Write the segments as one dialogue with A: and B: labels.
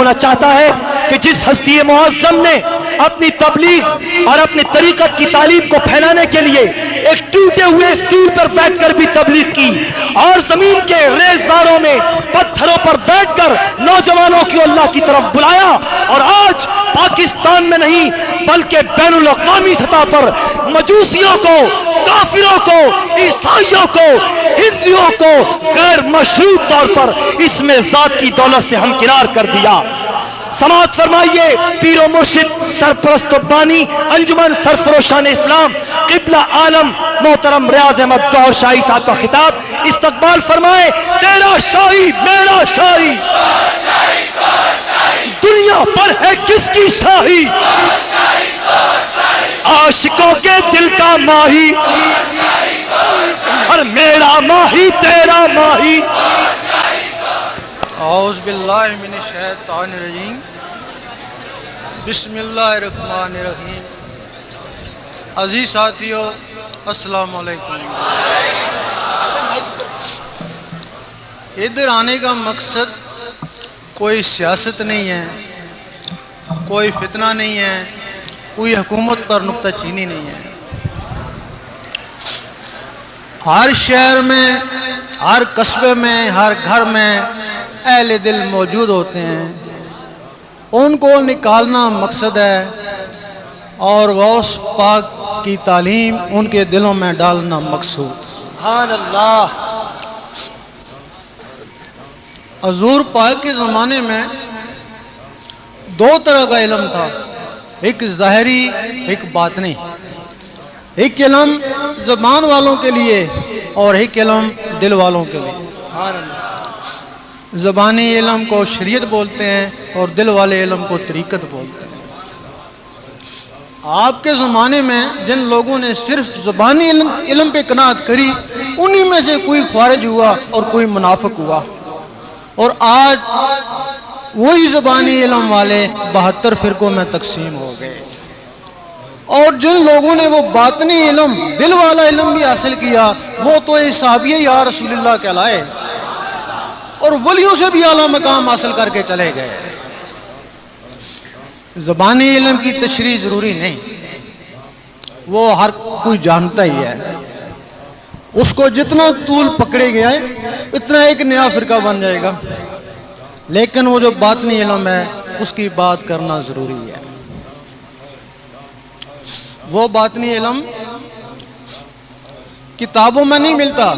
A: ہونا چاہتا ہے کہ جس ہستی معظم نے اپنی تبلیغ اور اپنی طریقت کی تعلیم کو پھیلانے کے لیے ایک ٹوٹے ہوئے اسٹول پر بیٹھ کر بھی تبلیغ کی اور زمین کے ریزداروں میں پتھروں پر بیٹھ کر نوجوانوں کو اللہ کی طرف بلایا، اور آج پاکستان میں نہیں بلکہ بین الاقوامی سطح پر مجوسیوں کو، کافروں کو، عیسائیوں کو، ہندوؤں کو غیر مشروط طور پر اس میں ذات کی دولت سے ہمکنار کر دیا۔ سماعت فرمائیے پیر و مرشد سرپرست و بانی انجمن سرفروشان اسلام قبلہ عالم محترم ریاض احمد گوہر شاہی صاحب کا خطاب استقبال فرمائے۔ تیرا شاہی میرا شاہی، دنیا پر ہے کس کی شاہی، عاشقوں کے دل کا ماہی، اور میرا ماہی تیرا ماہی۔
B: اعوذ باللہ من الشیطان الرجیم، بسم اللہ الرحمن الرحیم۔ عزیز ساتھیو، السلام علیکم۔ ادھر آنے کا مقصد کوئی سیاست نہیں ہے، کوئی فتنہ نہیں ہے، کوئی حکومت پر نکتہ چینی نہیں ہے۔ ہر شہر میں، ہر قصبے میں، ہر گھر میں اہل دل موجود ہوتے ہیں، ان کو نکالنا مقصد ہے اور غوث پاک کی تعلیم ان کے دلوں میں ڈالنا مقصود۔
A: سبحان اللہ۔
B: حضور پاک کے زمانے میں دو طرح کا علم تھا، ایک ظاہری ایک باطنی۔ ایک علم زبان والوں کے لیے اور ایک علم دل والوں کے لیے۔
A: سبحان اللہ۔
B: زبانی علم کو شریعت بولتے ہیں اور دل والے علم کو طریقت بولتے ہیں۔ آپ کے زمانے میں جن لوگوں نے صرف زبانی علم پہ قناعت کری، انہی میں سے کوئی خارج ہوا اور کوئی منافق ہوا، اور آج وہی زبانی علم والے 72 فرقوں میں تقسیم ہو گئے۔ اور جن لوگوں نے وہ باطنی علم، دل والا علم بھی حاصل کیا، وہ تو صحابی یا رسول اللہ کہلائے اور ولیوں سے بھی اعلیٰ مقام حاصل کر کے چلے گئے۔ زبانی علم کی تشریح ضروری نہیں، وہ ہر کوئی جانتا ہی ہے، اس کو جتنا طول پکڑے گیا ہے اتنا ایک نیا فرقہ بن جائے گا، لیکن وہ جو باطنی علم ہے اس کی بات کرنا ضروری ہے۔ وہ باطنی علم کتابوں میں نہیں ملتا،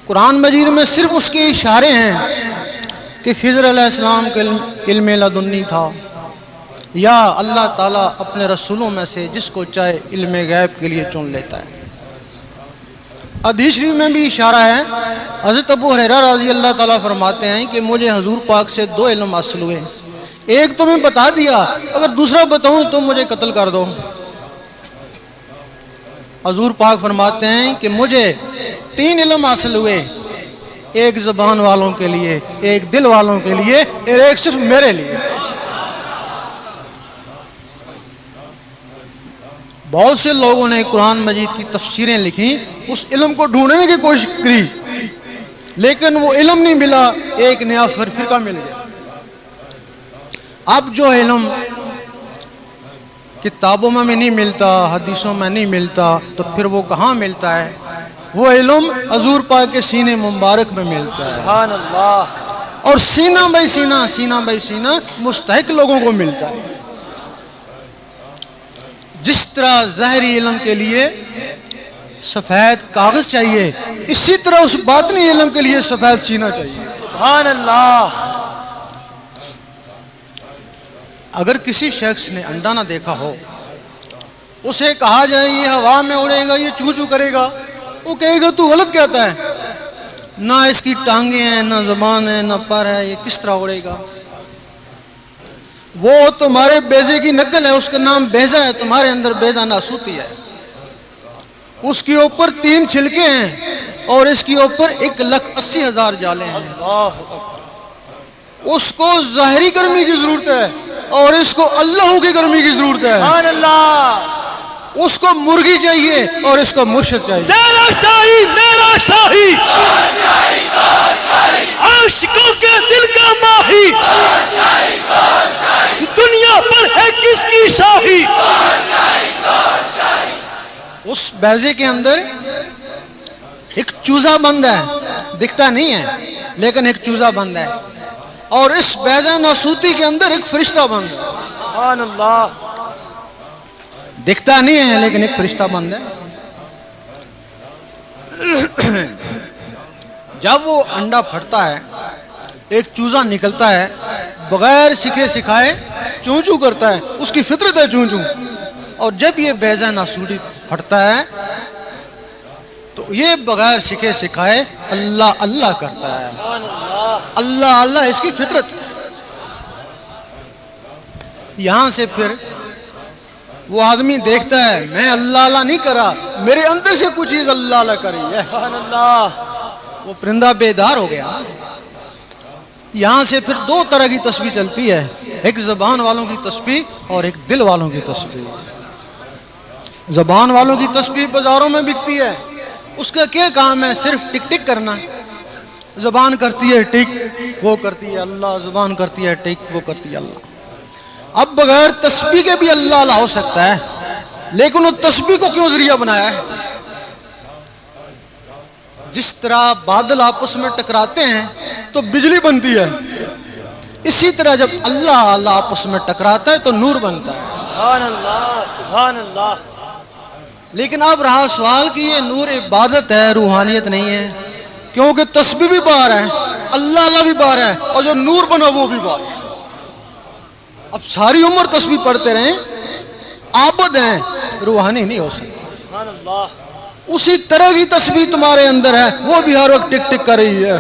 B: قرآن مجید میں صرف اس کے اشارے ہیں کہ خضر علیہ السلام کا علم لدنی تھا، یا اللہ تعالیٰ اپنے رسولوں میں سے جس کو چاہے علم غیب کے لیے چن لیتا ہے۔ حدیث شریف میں بھی اشارہ ہے، حضرت ابو ہریرہ رضی اللہ تعالیٰ فرماتے ہیں کہ مجھے حضور پاک سے 2 علم حاصل ہوئے، ایک تو میں بتا دیا، اگر دوسرا بتاؤں تو مجھے قتل کر دو۔ حضور پاک فرماتے ہیں کہ مجھے 3 علم حاصل ہوئے، ایک زبان والوں کے لیے، ایک دل والوں کے لیے، اور ایک صرف میرے لیے۔ بہت سے لوگوں نے قرآن مجید کی تفسیریں لکھی، اس علم کو ڈھونڈنے کی کوشش کی، لیکن وہ علم نہیں ملا، ایک نیا فرقہ مل گیا۔ اب جو علم کتابوں میں نہیں ملتا، حدیثوں میں نہیں ملتا، تو پھر وہ کہاں ملتا ہے؟ وہ علم حضور پاک کے سینے مبارک میں ملتا ہے،
A: سبحان اللہ۔
B: اور سینہ بائی سینہ، سینہ بائی سینہ مستحق لوگوں کو ملتا ہے۔ جس طرح ظاہری علم کے لیے سفید کاغذ چاہیے، اسی طرح اس باطنی علم کے لیے سفید سینہ چاہیے۔
A: سبحان اللہ۔
B: اگر کسی شخص نے انڈا نہ دیکھا ہو، اسے کہا جائے یہ ہوا میں اڑے گا، یہ چو چو کرے گا، وہ کہے گا تو غلط کہتا ہے، نہ اس کی ٹانگیں ہیں، نہ زبان ہے، نہ پر ہے، یہ کس طرح اڑے گا؟ وہ تمہارے بیضے کی نقل ہے، اس کا نام بیضہ ہے، تمہارے اندر بیضہ ناسوتی ہے، اس کے اوپر 3 چھلکے ہیں اور اس کے اوپر 1,80,000 جالے ہیں۔ اس کو ظاہری گرمی کی ضرورت ہے اور اس کو اللہ کی گرمی کی ضرورت ہے۔
A: سبحان اللہ۔
B: اس کو مرغی چاہیے اور اس کو مرشد چاہیے۔
A: تیرا شاہی میرا شاہی، عاشقوں کے دل کا ماہی،
B: بیضے کے اندر ایک چوزا بند ہے، دکھتا نہیں ہے لیکن ایک چوزا بند ہے، اور اس بیضہ ناسوتی کے اندر ایک فرشتہ بند ہے،
A: سبحان اللہ،
B: دکھتا نہیں ہے لیکن ایک فرشتہ بند ہے۔ جب وہ انڈا پھٹتا ہے، ایک چوزا نکلتا ہے، بغیر سکھے سکھائے چوں چوں کرتا ہے، اس کی فطرت ہے چوں چوں، اور جب یہ بیضہ ناسوتی پھٹتا ہے تو یہ بغیر سکھے سکھائے اللہ اللہ کرتا ہے، اللہ اللہ اس کی فطرت ہے۔ یہاں سے پھر وہ آدمی دیکھتا ہے میں اللہ اللہ نہیں کرا، میرے اندر سے کچھ چیز اللہ اللہ کر رہی ہے،
A: سبحان اللہ،
B: وہ پرندہ بیدار ہو گیا۔ یہاں سے پھر دو طرح کی تسبیح چلتی ہے، ایک زبان والوں کی تسبیح اور ایک دل والوں کی تسبیح۔ زبان والوں کی تسبیح بازاروں میں بکتی ہے، اس کا کیا کام ہے؟ صرف ٹک ٹک کرنا، زبان کرتی ہے ٹک، وہ کرتی ہے اللہ، زبان کرتی ہے ٹک، وہ کرتی ہے اللہ۔ اب بغیر تسبیح کے بھی اللہ اللہ ہو سکتا ہے، لیکن وہ تسبیح کو کیوں ذریعہ بنایا ہے؟ جس طرح بادل آپس میں ٹکراتے ہیں تو بجلی بنتی ہے، اسی طرح جب اللہ اللہ آپس میں ٹکراتا ہے تو نور بنتا ہے۔
A: سبحان اللہ، سبحان اللہ۔
B: لیکن اب رہا سوال کہ یہ نور عبادت ہے، روحانیت نہیں ہے، کیونکہ تسبیح بھی باہر ہے، اللہ اللہ بھی باہر ہے، اور جو نور بنا وہ بھی باہر ہے۔ اب ساری عمر تسبیح پڑھتے رہیں، عابد ہیں، روحانی نہیں ہو سکتے۔
A: سبحان اللہ،
B: اسی طرح کی تسبیح تمہارے اندر ہے، وہ بھی ہر وقت ٹک ٹک کر رہی ہے،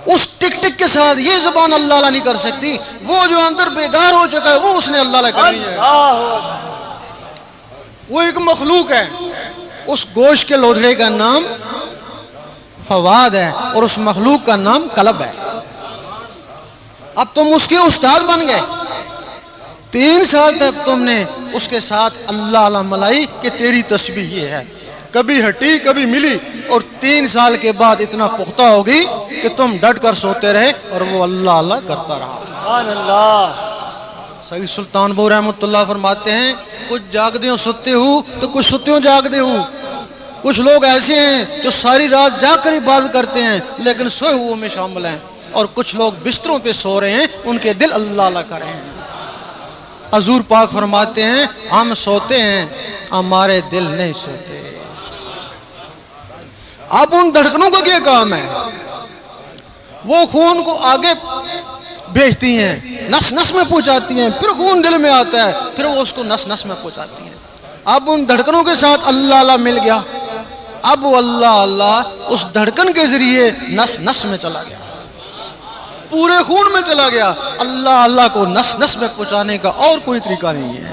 B: اس ٹک ٹک کے ساتھ یہ زبان اللہ اللہ نہیں کر سکتی، وہ جو اندر بیدار ہو چکا ہے وہ اس نے اللہ اللہ کرنی ہے۔ وہ ایک مخلوق ہے، اس گوشت کے لوتھڑے کا نام فواد ہے اور اس مخلوق کا نام قلب ہے۔ اب تم اس کے استاد بن گئے، 3 سال تک تم نے اس کے ساتھ اللہ اللہ ملائی کہ تیری تسبیح یہ ہے، کبھی ہٹی کبھی ملی، اور 3 سال کے بعد اتنا پختہ ہوگی کہ تم ڈٹ کر سوتے رہے اور وہ اللہ اللہ کرتا رہا۔
A: سبحان اللہ۔
B: سید سلطان بہو رحمۃ اللہ فرماتے ہیں کچھ جاگتے ہو سوتے ہو تو کچھ سوتے ہو جاگتے ہو، کچھ لوگ ایسے ہیں جو ساری رات جاگ کر عبادت کرتے ہیں لیکن سوئے ہوئے میں شامل ہیں، اور کچھ لوگ بستروں پہ سو رہے ہیں، ان کے دل اللہ اللہ کر رہے ہیں۔ حضور پاک فرماتے ہیں ہم سوتے ہیں ہمارے دل نہیں سوتے۔ اب ان دھڑکنوں کا کیا کام ہے؟ وہ خون کو آگے بھیجتی ہیں، نس نس میں پہنچاتی ہیں، پھر خون دل میں آتا ہے، پھر وہ اس کو نس نس میں پہنچاتی ہیں۔ اب ان دھڑکنوں کے ساتھ اللہ اللہ مل گیا، اب وہ اللہ اللہ اس دھڑکن کے ذریعے نس نس میں چلا گیا، پورے خون میں چلا گیا۔ اللہ اللہ کو نس نس میں پہنچانے کا اور کوئی طریقہ نہیں ہے۔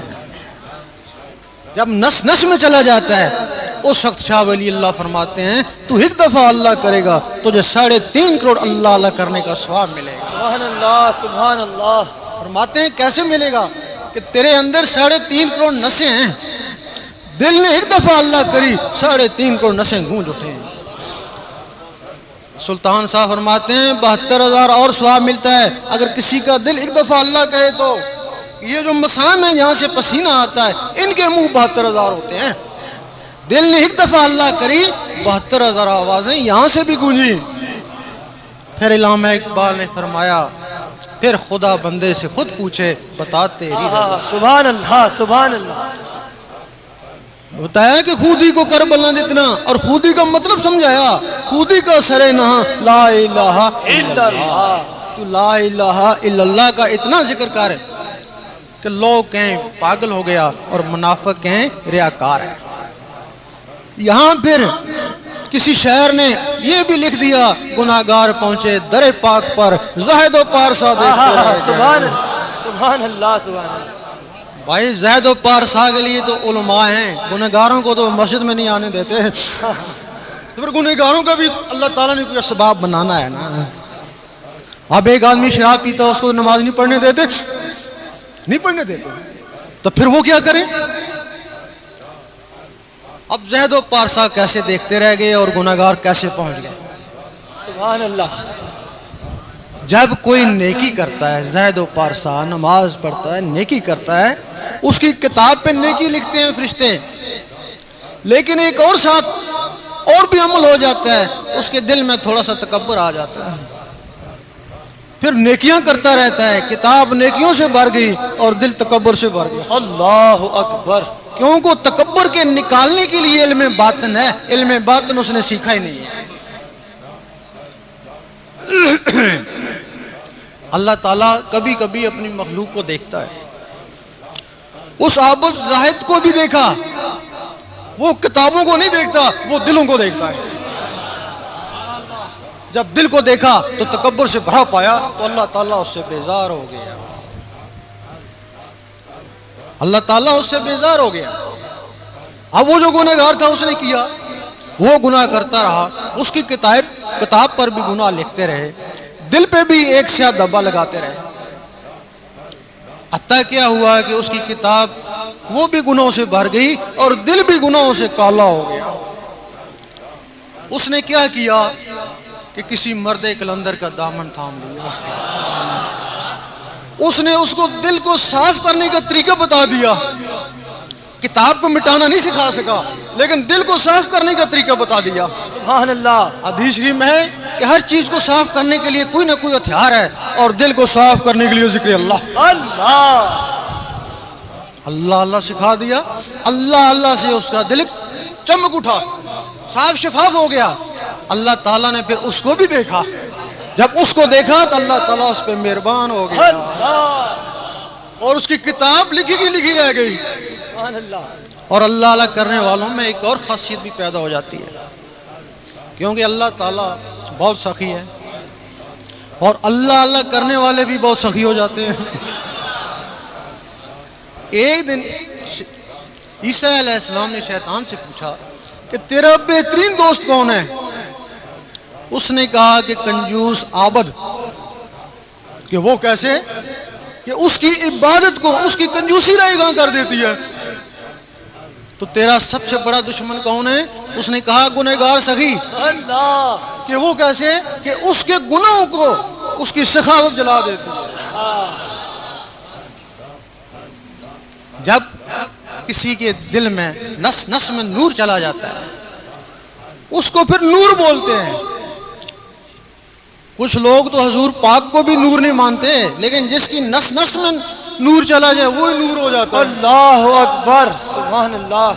B: جب نس نس میں چلا جاتا ہے اس وقت شاہ ولی اللہ فرماتے ہیں تو ایک دفعہ اللہ کرے گا تجھے 3.5 کروڑ اللہ اللہ کرنے کا ثواب ملے گا۔
A: سبحان اللہ، سبحان اللہ۔
B: فرماتے ہیں کیسے ملے گا؟ کہ تیرے اندر 3.5 کروڑ نسیں ہیں، دل نے ایک دفعہ اللہ کری 3.5 کروڑ نسیں گونج اٹھے۔ سلطان صاحب فرماتے ہیں 72,000 اور ثواب ملتا ہے اگر کسی کا دل ایک دفعہ اللہ کہے تو۔ یہ جو مسام ہے جہاں سے پسینہ آتا ہے ان کے منہ 72,000 ہوتے ہیں، دل نے ایک دفعہ اللہ کری 72,000 آوازیں یہاں سے بھی گونجی۔ پھر علامہ اقبال نے فرمایا پھر خدا بندے سے خود پوچھے بتا تیری رضا۔
A: سبحان اللہ، سبحان اللہ۔
B: بتایا کہ خودی کو کر بلند اتنا، اور خودی کا مطلب سمجھایا، خودی کا سرے نہاں لا الہ الا اللہ۔ تو لا الہ الا اللہ کا اتنا ذکر کر کہ لوگ کہیں پاگل ہو گیا اور منافق کہیں ریاکار ہے۔ یہاں پھر کسی شاعر نے یہ بھی لکھ دیا گناہگار پہنچے در پاک پر زاہد و پارسا دیکھتے رہ گئے۔
A: سبحان اللہ، سبحان اللہ۔
B: بھائی زاہد و پارسا کے لیے تو علماء ہیں، گناہگاروں کو تو مسجد میں نہیں آنے دیتے۔ پھر گناہگاروں کا بھی اللہ تعالیٰ نے کوئی اسباب بنانا ہے نا۔ اب ایک آدمی شراب پیتا اس کو نماز نہیں پڑھنے دیتے، تو پھر وہ کیا کریں؟ اب زہد و پارسا کیسے دیکھتے رہ گئے اور گناہگار کیسے پہنچ گئے؟
A: سبحان اللہ۔
B: جب کوئی نیکی کرتا ہے، زہد و پارسا نماز پڑھتا ہے، نیکی کرتا ہے، اس کی کتاب پہ نیکی لکھتے ہیں فرشتے لیکن ایک اور ساتھ اور بھی عمل ہو جاتا ہے، اس کے دل میں تھوڑا سا تکبر آ جاتا ہے، پھر نیکیاں کرتا رہتا ہے، کتاب نیکیوں سے بھر گئی اور دل تکبر سے بھر گیا۔
A: اللہ اکبر۔
B: کیونکہ تکبر کے نکالنے کے لیے علم باطن ہے، علم باطن اس نے سیکھا ہی نہیں ہے۔ اللہ تعالیٰ کبھی کبھی اپنی مخلوق کو دیکھتا ہے، اس عابد زاہد کو بھی دیکھا، وہ کتابوں کو نہیں دیکھتا، وہ دلوں کو دیکھتا ہے۔ جب دل کو دیکھا تو تکبر سے بھرا پایا تو اللہ تعالیٰ اس سے بیزار ہو گیا، اللہ تعالیٰ اس سے بیزار ہو گیا۔ اب وہ جو گنہگار تھا اس نے کیا، وہ گناہ کرتا رہا، اس کی کتاب پر بھی گناہ لکھتے رہے، دل پہ بھی ایک سیاہ دھبا لگاتے رہے، حتیٰ کیا ہوا کہ اس کی کتاب وہ بھی گناہوں سے بھر گئی اور دل بھی گناہوں سے کالا ہو گیا۔ اس نے کیا کیا کہ کسی مرد کلندر کا دامن تھام لیا، اس نے اس کو دل کو صاف کرنے کا طریقہ بتا دیا۔ کتاب کو مٹانا نہیں سکھا سکا لیکن دل کو صاف کرنے کا طریقہ بتا دیا۔
A: سبحان اللہ۔
B: حدیث شریف میں ہے کہ ہر چیز کو صاف کرنے کے لیے کوئی نہ کوئی ہتھیار ہے، اور دل کو صاف کرنے کے لیے ذکر اللہ اللہ اللہ سکھا دیا۔ اللہ اللہ سے اس کا دل چمک اٹھا، صاف شفاف ہو گیا۔ اللہ تعالیٰ نے پھر اس کو بھی دیکھا، جب اس کو دیکھا تو اللہ تعالیٰ اس پہ مہربان ہو گیا اور اس کی کتاب لکھی کی لکھی رہ گئی۔ اور اللہ اللہ کرنے والوں میں ایک اور خاصیت بھی پیدا ہو جاتی ہے، کیونکہ اللہ تعالیٰ بہت سخی ہے اور اللہ اللہ کرنے والے بھی بہت سخی ہو جاتے ہیں۔ ایک دن عیسیٰ علیہ السلام نے شیطان سے پوچھا کہ تیرا بہترین دوست کون ہے؟ اس نے کہا کہ کنجوس عابد۔ کہ وہ کیسے؟ کہ اس کی عبادت کو اس کی کنجوسی رائیگاں کر دیتی ہے۔ تو تیرا سب سے بڑا دشمن کون ہے؟ اس نے کہا گنہگار سخی۔ کہ وہ کیسے؟ کہ اس کے گناہوں کو اس کی سخاوت جلا دیتی ہے۔ جب کسی کے دل میں نس نس میں نور چلا جاتا ہے اس کو پھر نور بولتے ہیں۔ کچھ لوگ تو حضور پاک کو بھی نور نہیں مانتے، لیکن جس کی نس نس میں نور چلا جائے وہی نور ہو جاتا ہے۔
A: اللہ اکبر، سبحان اللہ۔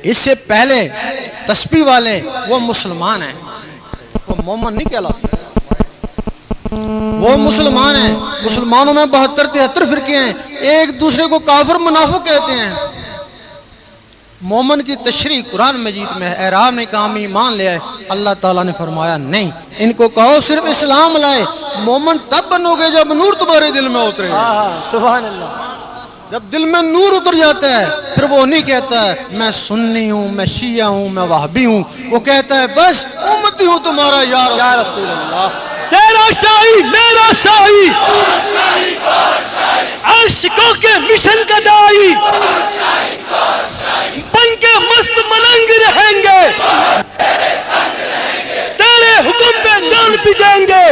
B: اس سے پہلے تسبیح والے وہ مسلمان ہیں، وہ مومن نہیں کہلا سکتے، وہ مسلمان ہیں۔ مسلمانوں میں 72-73 فرقے ہیں، ایک دوسرے کو کافر منافق کہتے ہیں۔ مومن کی تشریح قرآن مجید میں ہے، اعراب نے کہا ہم ایمان لے آئے، اللہ تعالیٰ نے فرمایا نہیں، ان کو کہو صرف اسلام لائے۔ مومن تب بنو گے جب نور تمہارے دل میں اترے۔
A: سبحان اللہ۔
B: جب دل میں نور اتر جاتا ہے پھر وہ نہیں کہتا ہے میں سنی ہوں، میں شیعہ ہوں، میں وہابی ہوں، وہ کہتا ہے بس امتی ہوں تمہارا یا رسول اللہ۔
A: تیرا شاہی میرا شاہی، عاشقوں کے مشن کا دائی، بن کے مست ملنگ رہیں گے، تیرے حکم پہ جان بھی دیں گے۔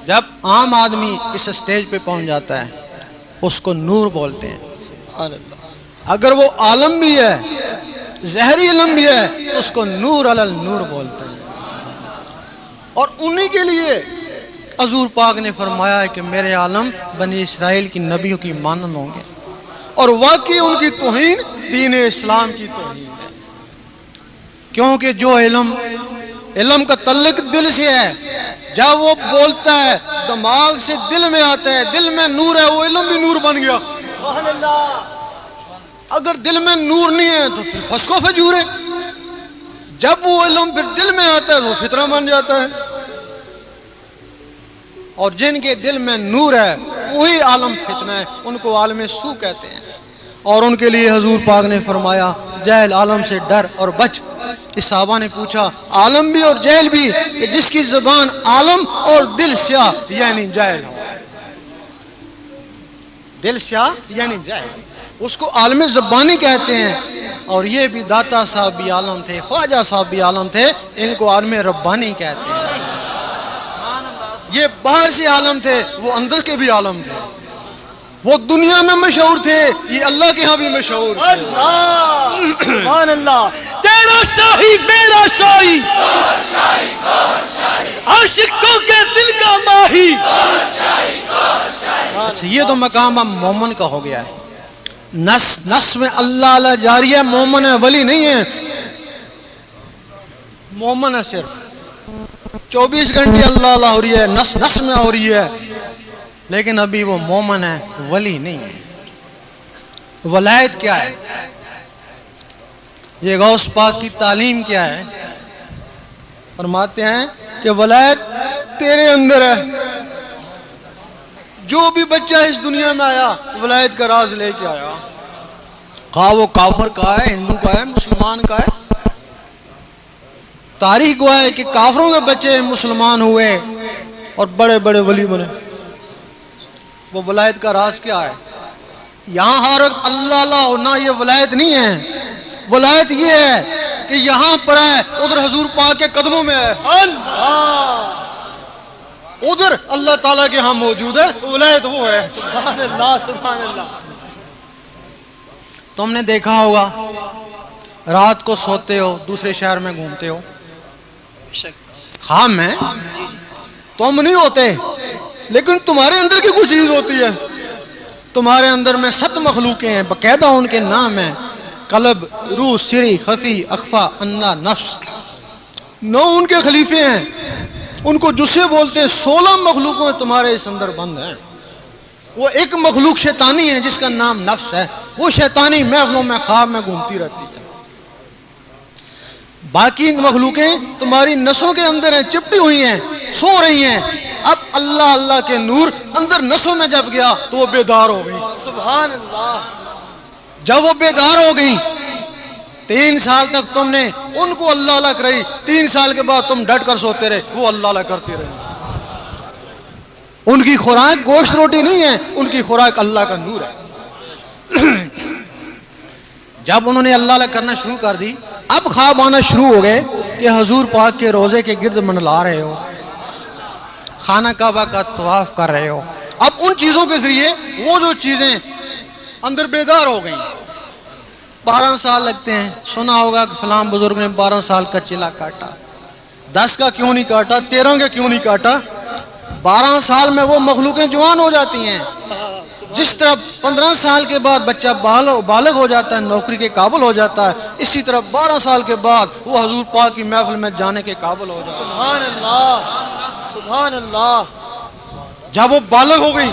B: جب عام آدمی اس اسٹیج پہ پہنچ جاتا ہے اس کو نور بولتے ہیں۔ اگر وہ عالم بھی ہے، ظاہری علم بھی ہے، تو اس کو نور علی النور بولتے ہیں۔ اور انہی کے لیے حضور پاک نے فرمایا ہے کہ میرے عالم بنی اسرائیل کی نبیوں کی مانند ہوں گے، اور واقعی ان کی توہین دین اسلام کی توہین ہے، کیونکہ جو علم کا تعلق دل سے ہے، جب وہ بولتا ہے دماغ سے دل میں آتا ہے، دل میں نور ہے، وہ علم بھی نور بن گیا۔ اگر دل میں نور نہیں ہے تو پھر فسق و فجور ہے، جب وہ علم پھر دل میں آتا ہے وہ فطرہ بن جاتا ہے۔ اور جن کے دل میں نور ہے وہی عالم فتنہ ہے، ان کو عالم سو کہتے ہیں۔ اور ان کے لیے حضور پاک نے فرمایا جہل عالم سے ڈر اور بچ۔ اس صحابہ نے پوچھا عالم بھی اور جہل بھی، کہ جس کی زبان عالم اور دل سیاہ یعنی جاہل ہو۔ دل سیاہ یعنی جاہل، اس کو عالم زبانی کہتے ہیں۔ اور یہ بھی داتا صاحب بھی عالم تھے، خواجہ صاحب بھی عالم تھے، ان کو عالم ربانی کہتے ہیں۔ یہ باہر سے عالم تھے، وہ اندر کے بھی عالم تھے۔ وہ دنیا میں مشہور تھے، یہ اللہ کے ہاں بھی مشہور تھے۔
A: اللہ سبحان اللہ، تیرا شاہی میرا شاہی، عاشقوں کے دل کا ماہی۔
B: اچھا یہ تو مقام اب مومن کا ہو گیا ہے، نس میں اللہ اللہ جاری ہے، مومن ہے، ولی نہیں ہے، مومن ہے، صرف 24 گھنٹے اللہ اللہ ہو رہی ہے، نس میں ہو رہی ہے، لیکن ابھی وہ مومن ہے، ولی نہیں ہے۔ ولایت کیا ہے؟ یہ غوث پاک کی تعلیم کیا ہے؟ فرماتے ہیں کہ ولایت تیرے اندر ہے، جو بھی بچہ اس دنیا میں آیا ولایت کا راز لے کے آیا، خواہ وہ کافر کا ہے، ہندو کا ہے، مسلمان کا ہے۔ تاریخ گواہ ہے کہ کافروں کے بچے مسلمان ہوئے اور بڑے بڑے ولی بنے۔ وہ ولایت کا راز کیا ہے؟ یہاں ہر وقت اللہ اللہ ہونا یہ ولایت نہیں ہے، ولایت یہ ہے کہ یہاں پر ہے، ادھر حضور پاک کے قدموں میں ہے، ادھر اللہ تعالیٰ کے ہاں موجود ہے، ولایت وہ ہے۔
A: سبحان اللہ سبحان اللہ۔
B: تم نے دیکھا ہوگا رات کو سوتے ہو، دوسرے شہر میں گھومتے ہو، خام ہے، تم نہیں ہوتے، لیکن تمہارے اندر کی کچھ چیز ہوتی ہے، تمہارے اندر میں 7 مخلوقیں ہیں، باقاعدہ ان کے نام ہیں، قلب، روح، سری، خفی، اخفا، انا، نفس، 9 ان کے خلیفے ہیں، ان کو جسے بولتے ہیں۔ 16 مخلوقوں تمہارے اس اندر بند ہیں۔ وہ ایک مخلوق شیطانی ہے جس کا نام نفس ہے، وہ شیطانی محفلوں میں خواب میں گھومتی رہتی ہے۔ باقی مخلوقیں تمہاری نسوں کے اندر ہیں، چپٹی ہوئی ہیں، سو رہی ہیں۔ اب اللہ اللہ کے نور اندر نسوں میں جب گیا تو وہ بیدار ہو گئی۔
A: سبحان اللہ۔
B: جب وہ بیدار ہو گئی، 3 سال تک تم نے ان کو اللہ اللہ کرائی، 3 سال کے بعد تم ڈٹ کر سوتے رہے، وہ اللہ اللہ کرتے رہے۔ ان کی خوراک گوشت روٹی نہیں ہے، ان کی خوراک اللہ کا نور ہے۔ جب انہوں نے اللہ اللہ کرنا شروع کر دی، اب خواب آنا شروع ہو گئے کہ حضور پاک کے روزے کے گرد منڈلا رہے ہو، خانہ کعبہ کا طواف کر رہے ہو۔ اب ان چیزوں کے ذریعے وہ جو چیزیں اندر بیدار ہو گئیں۔ 12 سال لگتے ہیں، سنا ہوگا کہ فلاں بزرگ نے 12 سال کا چلا کاٹا، 10 کا کیوں نہیں کاٹا، 13 کا کیوں نہیں کاٹا؟ 12 سال میں وہ مخلوقیں جوان ہو جاتی ہیں۔ جس طرح 15 سال کے بعد بچہ بالغ ہو جاتا ہے، نوکری کے قابل ہو جاتا ہے، اسی طرح 12 سال کے بعد وہ حضور پاک کی محفل میں جانے کے قابل ہو جاتا ہے۔
A: سبحان اللہ سبحان اللہ۔
B: جب وہ بالغ ہو گئی،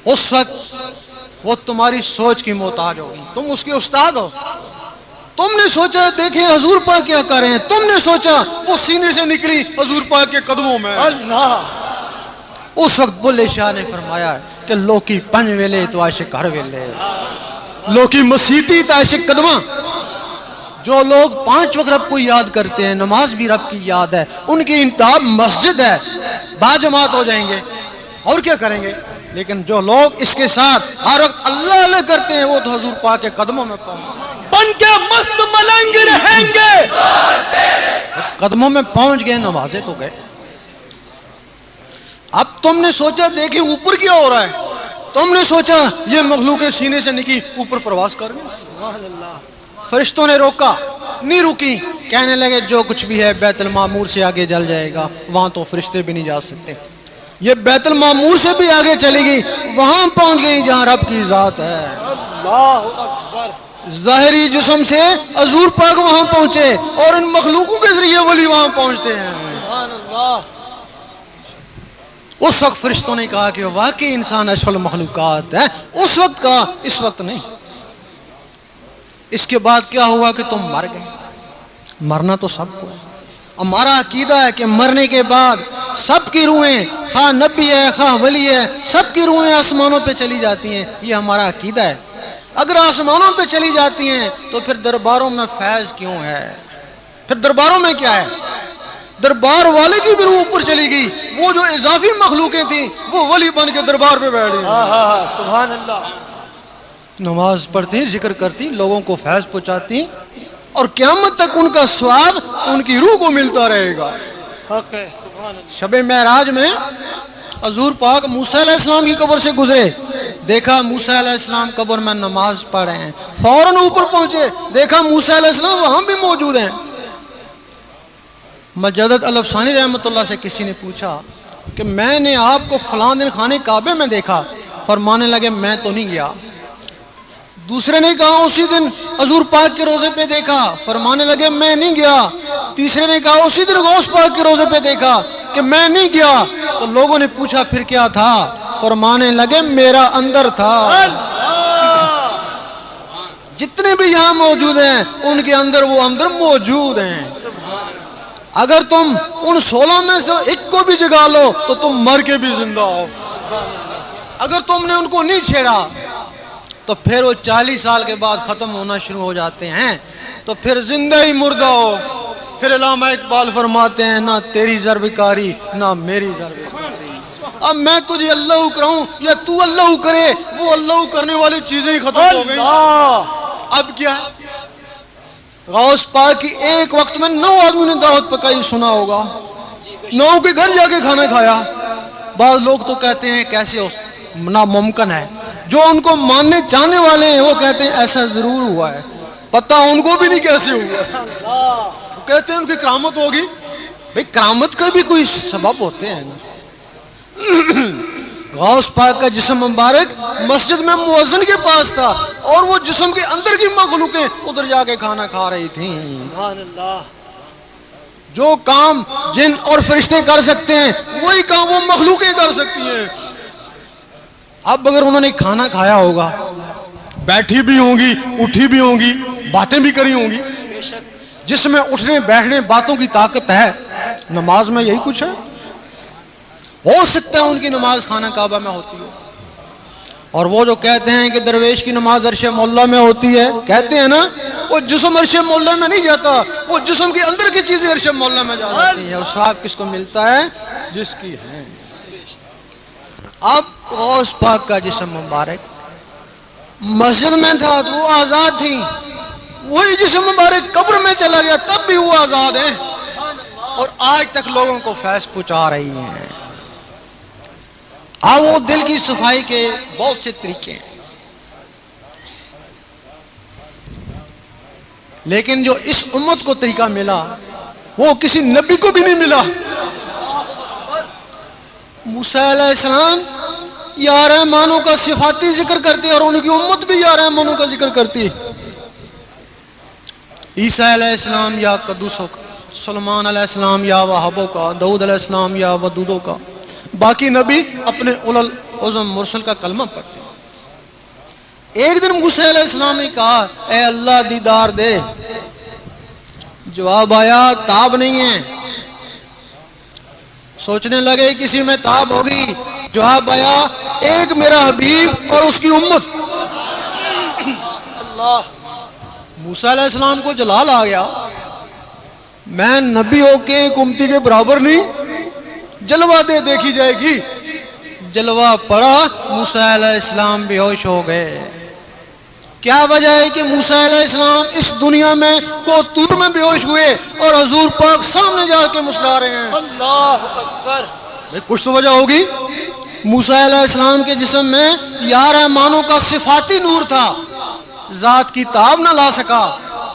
B: اس وقت وہ تمہاری سوچ کی محتاج ہو گئی، تم اس کے استاد ہو۔ تم نے سوچا دیکھیں حضور پاک کیا کر رہے ہیں، تم نے سوچا وہ سینے سے نکلی حضور پاک کے قدموں میں۔
A: اللہ۔
B: اس وقت بلے شاہ نے فرمایا کہ لوکی 5 ویلے تو عاشق ہر ویلے، لوکی مسیتی تو عاشق قدمہ۔ جو لوگ 5 وقت رب کو یاد کرتے ہیں، نماز بھی رب کی یاد ہے، ان کی انتہا مسجد ہے، باجماعت ہو جائیں گے اور کیا کریں گے۔ لیکن جو لوگ اس کے ساتھ ہر وقت اللہ اللہ کرتے ہیں، وہ تو حضور پاک کے قدموں میں
A: بن کے مست ملنگ رہیں گے،
B: قدموں میں پہنچ گئے، نمازیں تو گئے۔ اب تم نے سوچا دیکھیں اوپر کیا ہو رہا ہے، تم نے سوچا یہ مخلوقیں سینے سے نکلی اوپر پرواز کر گئی۔ فرشتوں نے روکا، نہیں رکی، کہنے لگے جو کچھ بھی ہے بیت المعمور سے آگے جل جائے گا، وہاں تو فرشتے بھی نہیں جا سکتے۔ یہ بیت المعمور سے بھی آگے چلی گئی، وہاں پہنچ گئی جہاں رب کی ذات ہے۔
A: اللہ اکبر۔
B: ظاہری جسم سے حضور پاک وہاں پہنچے اور ان مخلوقوں کے ذریعے ولی وہاں پہنچتے ہیں۔
A: سبحان اللہ۔
B: اس وقت فرشتوں نے کہا کہ واقعی انسان اشرف المخلوقات ہے، اس وقت کہا، اس وقت نہیں۔ اس کے بعد کیا ہوا کہ تم مر گئے۔ مرنا تو سب کو ہے، ہمارا عقیدہ ہے کہ مرنے کے بعد سب کی روحیں، خواہ نبی ہے خواہ ولی ہے، سب کی روحیں آسمانوں پہ چلی جاتی ہیں، یہ ہمارا عقیدہ ہے۔ اگر آسمانوں پہ چلی جاتی ہیں تو پھر درباروں میں فیض کیوں ہے؟ پھر درباروں میں کیا ہے؟ دربار والے کی بھی روح اوپر چلی گئی، وہ جو اضافی مخلوقیں تھیں وہ ولی بن کے دربار پہ بیٹھ گئی۔
A: سبحان اللہ۔
B: نماز پڑھتی، ذکر کرتی، لوگوں کو فیض پہنچاتی، اور قیامت تک ان کا ثواب ان کی روح کو ملتا رہے گا۔
A: حق ہے، سبحان اللہ۔
B: شب معراج میں حضور پاک موسیٰ علیہ السلام کی قبر سے گزرے، دیکھا موسیٰ علیہ السلام قبر میں نماز پڑھ رہے ہیں، فوراً اوپر پہنچے، دیکھا موسیٰ علیہ السلام وہاں بھی موجود ہیں۔ مجدد الافسانی رحمۃ اللہ سے کسی نے پوچھا کہ میں نے آپ کو فلاں دن خانے کعبے میں دیکھا، فرمانے لگے میں تو نہیں گیا۔ دوسرے نے کہا اسی دن حضور پاک کے روزے پہ دیکھا، فرمانے لگے میں نہیں گیا۔ تیسرے نے کہا اسی دن غوث پاک کے روزے پہ دیکھا کہ میں نہیں گیا۔ تو لوگوں نے پوچھا پھر کیا تھا؟ فرمانے لگے میرا اندر تھا۔ جتنے بھی یہاں موجود ہیں ان کے اندر وہ اندر موجود ہیں۔ اگر تم ان 16 میں سے ایک کو بھی جگا لو تو تم مر کے بھی زندہ ہو۔ اگر تم نے ان کو نہیں چھیڑا تو پھر وہ 40 سال کے بعد ختم ہونا شروع ہو جاتے ہیں، تو پھر زندہ ہی مردہ ہو۔ پھر علامہ اقبال فرماتے ہیں نہ تیری ضرب کاری نہ میری ضرب کاری۔ اب میں تجھے اللہ کراؤں یا تو اللہ کرے، وہ اللہ کرنے والی چیزیں ہی ختم ہو گئی۔ اب کیا ہے؟ غوث پاک کی ایک وقت میں 9 آدمی نے دعوت پکائی، سنا ہوگا، 9 کے گھر جا کے کھانا کھایا۔ بعض لوگ تو کہتے ہیں کیسے ناممکن ہے، جو ان کو ماننے چاہنے والے ہیں وہ کہتے ہیں ایسا ضرور ہوا ہے، پتہ ان کو بھی نہیں کیسے ہوا۔ وہ کہتے ہیں ان کی کرامت ہوگی، بھئی کرامت کا بھی کوئی سبب ہوتے ہیں نا۔ غوث پاک کا جسم مبارک مسجد میں مؤذن کے پاس تھا اور وہ جسم کے اندر کی مخلوقیں ادھر جا کے کھانا کھا رہی تھیں۔ جو کام جن اور فرشتے کر سکتے ہیں وہی کام وہ مخلوقیں کر سکتی ہیں۔ اب اگر انہوں نے کھانا کھایا ہوگا، بیٹھی بھی ہوں گی، اٹھی بھی ہوں گی، باتیں بھی کری ہوں گی، جس میں اٹھنے بیٹھنے باتوں کی طاقت ہے، نماز میں یہی کچھ ہے۔ ہو سکتا ہے ان کی نماز خانہ کعبہ میں ہوتی ہو، اور وہ جو کہتے ہیں کہ درویش کی نماز عرش مولا میں ہوتی ہے، کہتے ہیں نا وہ جسم عرش مولا میں نہیں جاتا، وہ جسم کے اندر کی چیزیں عرش مولا میں جا جاتی ہیں، اور ثواب کس کو ملتا ہے؟ جس کی ہے۔ اب غوث پاک کا جسم مبارک مسجد میں تھا تو وہ آزاد تھی، وہی جسم مبارک قبر میں چلا گیا تب بھی وہ آزاد ہیں، اور آج تک لوگوں کو فیض پہنچا رہی ہیں۔ اب وہ دل کی صفائی کے بہت سے طریقے ہیں، لیکن جو اس امت کو طریقہ ملا وہ کسی نبی کو بھی نہیں ملا۔ موسیٰ علیہ السلام یا رحمانوں کا صفاتی ذکر کرتے اور ان کی امت بھی یا رحمانوں کا ذکر کرتی۔ عیسیٰ علیہ السلام یا قدوسوں کا، سلیمان علیہ السلام یا وہابوں کا، داؤد علیہ السلام یا ودودوں کا، باقی نبی اپنے اولو العزم مرسل کا کلمہ پڑھتے ہیں۔ ایک دن موسیٰ علیہ السلام نے کہا اے اللہ دیدار دے، جواب آیا تاب نہیں ہے۔ سوچنے لگے کسی میں تاب ہوگی، جواب آیا ایک میرا حبیب اور اس کی امت۔ موسیٰ علیہ السلام کو جلال آ گیا، میں نبی ہو کے ایک امتی کے برابر نہیں، جلوہ دے دیکھی جائے گی۔ جلوہ پڑا، موسیٰ علیہ السلام بے ہوش ہو گئے۔ کیا وجہ ہے کہ موسیٰ علیہ السلام اس دنیا میں کوتور میں بے ہوش ہوئے اور حضور پاک سامنے جا کے مسکرا رہے ہیں؟
C: اللہ اکبر۔
B: کچھ تو وجہ ہوگی۔ موسیٰ علیہ السلام کے جسم میں یا رحمانوں کا صفاتی نور تھا، ذات کی تاب نہ لا سکا۔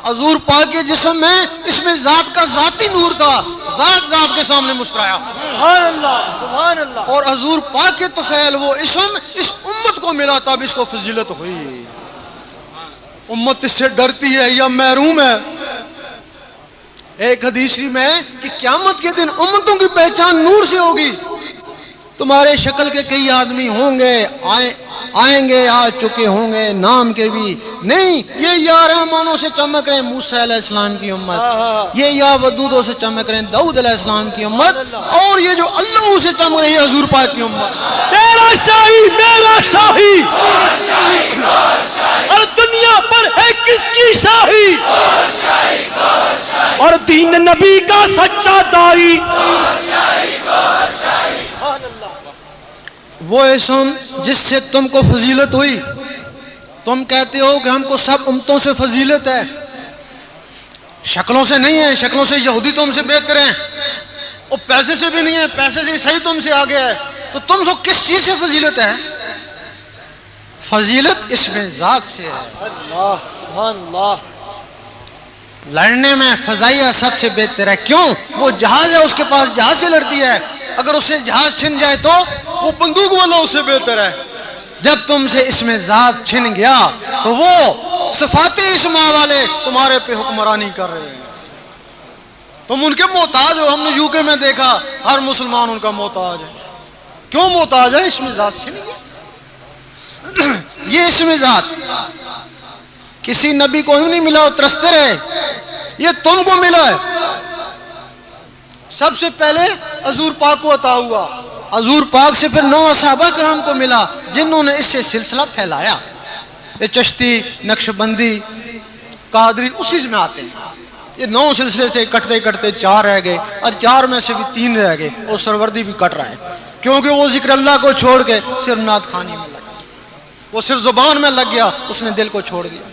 B: حضور پاک کے جسم میں اس میں ذات کا ذاتی نور تھا، ذات کے سامنے مسکرایا۔
C: سبحان اللہ سبحان اللہ۔
B: اور حضور پاک کے طفیل وہ اسم اس امت کو ملا، تب اس کو فضیلت ہوئی۔ امت اس سے ڈرتی ہے یا محروم ہے؟ ایک حدیث میں کہ قیامت کے دن امتوں کی پہچان نور سے ہوگی۔ تمہارے شکل کے کئی آدمی ہوں گے، آئیں گے، آ چکے ہوں گے، نام کے بھی نہیں، یہ یا رحمانوں سے چمک رہے ہیں موسیٰ علیہ السلام کی امت، یہ یا ودودوں سے چمک رہے ہیں داؤد علیہ السلام کی امت، اور یہ جو اللہ سے چمک رہی ہے حضور پاک کی امت۔
A: تیرا شاہی میرا شاہی، اور دنیا پر ہے کس کی شاہی، اور دین نبی کا سچا دائی۔
B: وہ اسم جس سے تم کو فضیلت ہوئی، تم کہتے ہو کہ ہم کو سب امتوں سے فضیلت ہے، شکلوں سے نہیں ہے، شکلوں سے یہودی تم سے بہتر ہیں، اور پیسے سے بھی نہیں ہے، پیسے سے صحیح تم سے آگے ہے، تو تم کو کس چیز سے فضیلت ہے؟ فضیلت اسم ذات سے ہے۔
C: اللہ سبحان اللہ۔
B: لڑنے میں فضائیہ سب سے بہتر ہے، کیوں؟ وہ جہاز ہے، اس کے پاس جہاز سے لڑتی ہے، اگر اس سے جہاز چھن جائے تو وہ بندوق والا اس سے بہتر ہے۔ جب تم سے اسم ذات چھن گیا تو وہ صفات اسما والے تمہارے پہ حکمرانی کر رہے ہیں، تم ان کے محتاج ہو۔ ہم نے یو کے میں دیکھا ہر مسلمان ان کا محتاج ہے۔ کیوں محتاج ہے؟ اسم ذات چھن گیا۔ یہ اسم ذات کسی نبی کو نہیں ملا وہ ترستے رہے، یہ تم کو ملا ہے۔ سب سے پہلے حضور پاک کو عطا ہوا، حضور پاک سے پھر 9 صحابہ کرام کو ملا جنہوں نے اس سے سلسلہ پھیلایا۔ یہ چشتی، نقشبندی، قادری اسی میں آتے ہیں۔ یہ 9 سلسلے سے کٹتے کٹتے 4 رہ گئے، اور 4 میں سے بھی 3 رہ گئے، اور سروردی بھی کٹ رہا ہے کیونکہ وہ ذکر اللہ کو چھوڑ کے صرف نعت خوانی میں لگ گیا، وہ صرف زبان میں لگ گیا، اس نے دل کو چھوڑ دیا۔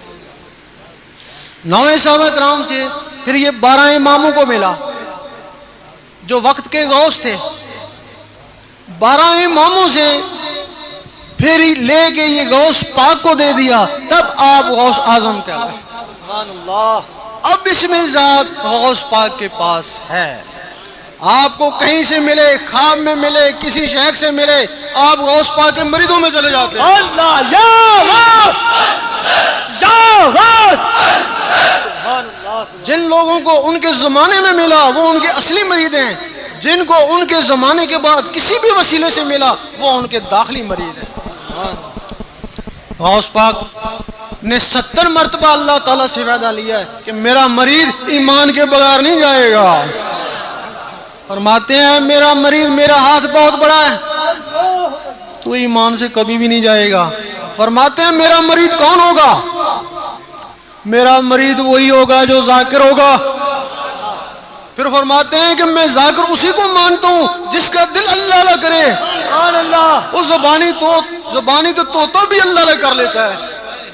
B: 9 صحابہ کرام سے پھر یہ 12 اماموں کو ملا جو وقت کے غوث تھے۔ 12 اماموں سے پھر لے کے یہ غوث پاک کو دے دیا، تب آپ غوث اعظم کہتے ہیں۔
C: سبحان اللہ۔
B: اب اس میں ذات غوث پاک کے پاس ہے، آپ کو کہیں سے ملے، خواب میں ملے، کسی شیخ سے ملے، آپ غوث پاک کے مریدوں میں چلے جاتے ہیں۔
A: اللہ یا غوث یا غوث۔
C: سبحان اللہ۔
B: جن لوگوں کو ان کے زمانے میں ملا وہ ان کے اصلی مرید ہیں، جن کو ان کے زمانے کے بعد کسی بھی وسیلے سے ملا وہ ان کے داخلی مرید ہیں۔ غوث پاک نے 70 مرتبہ اللہ تعالیٰ سے وعدہ لیا ہے کہ میرا مرید ایمان کے بغیر نہیں جائے گا۔ فرماتے ہیں میرا مرید میرا ہاتھ بہت بڑا ہے، تو ایمان سے کبھی بھی نہیں جائے گا۔ فرماتے ہیں میرا مرید کون ہوگا؟ میرا مرید وہی ہوگا جو ذاکر ہوگا۔ پھر فرماتے ہیں کہ میں ذاکر اسی کو مانتا ہوں جس کا دل اللہ اللہ کرے۔
C: سبحان اللہ۔
B: وہ زبانی تو طوطا بھی اللہ اللہ کر لیتا ہے،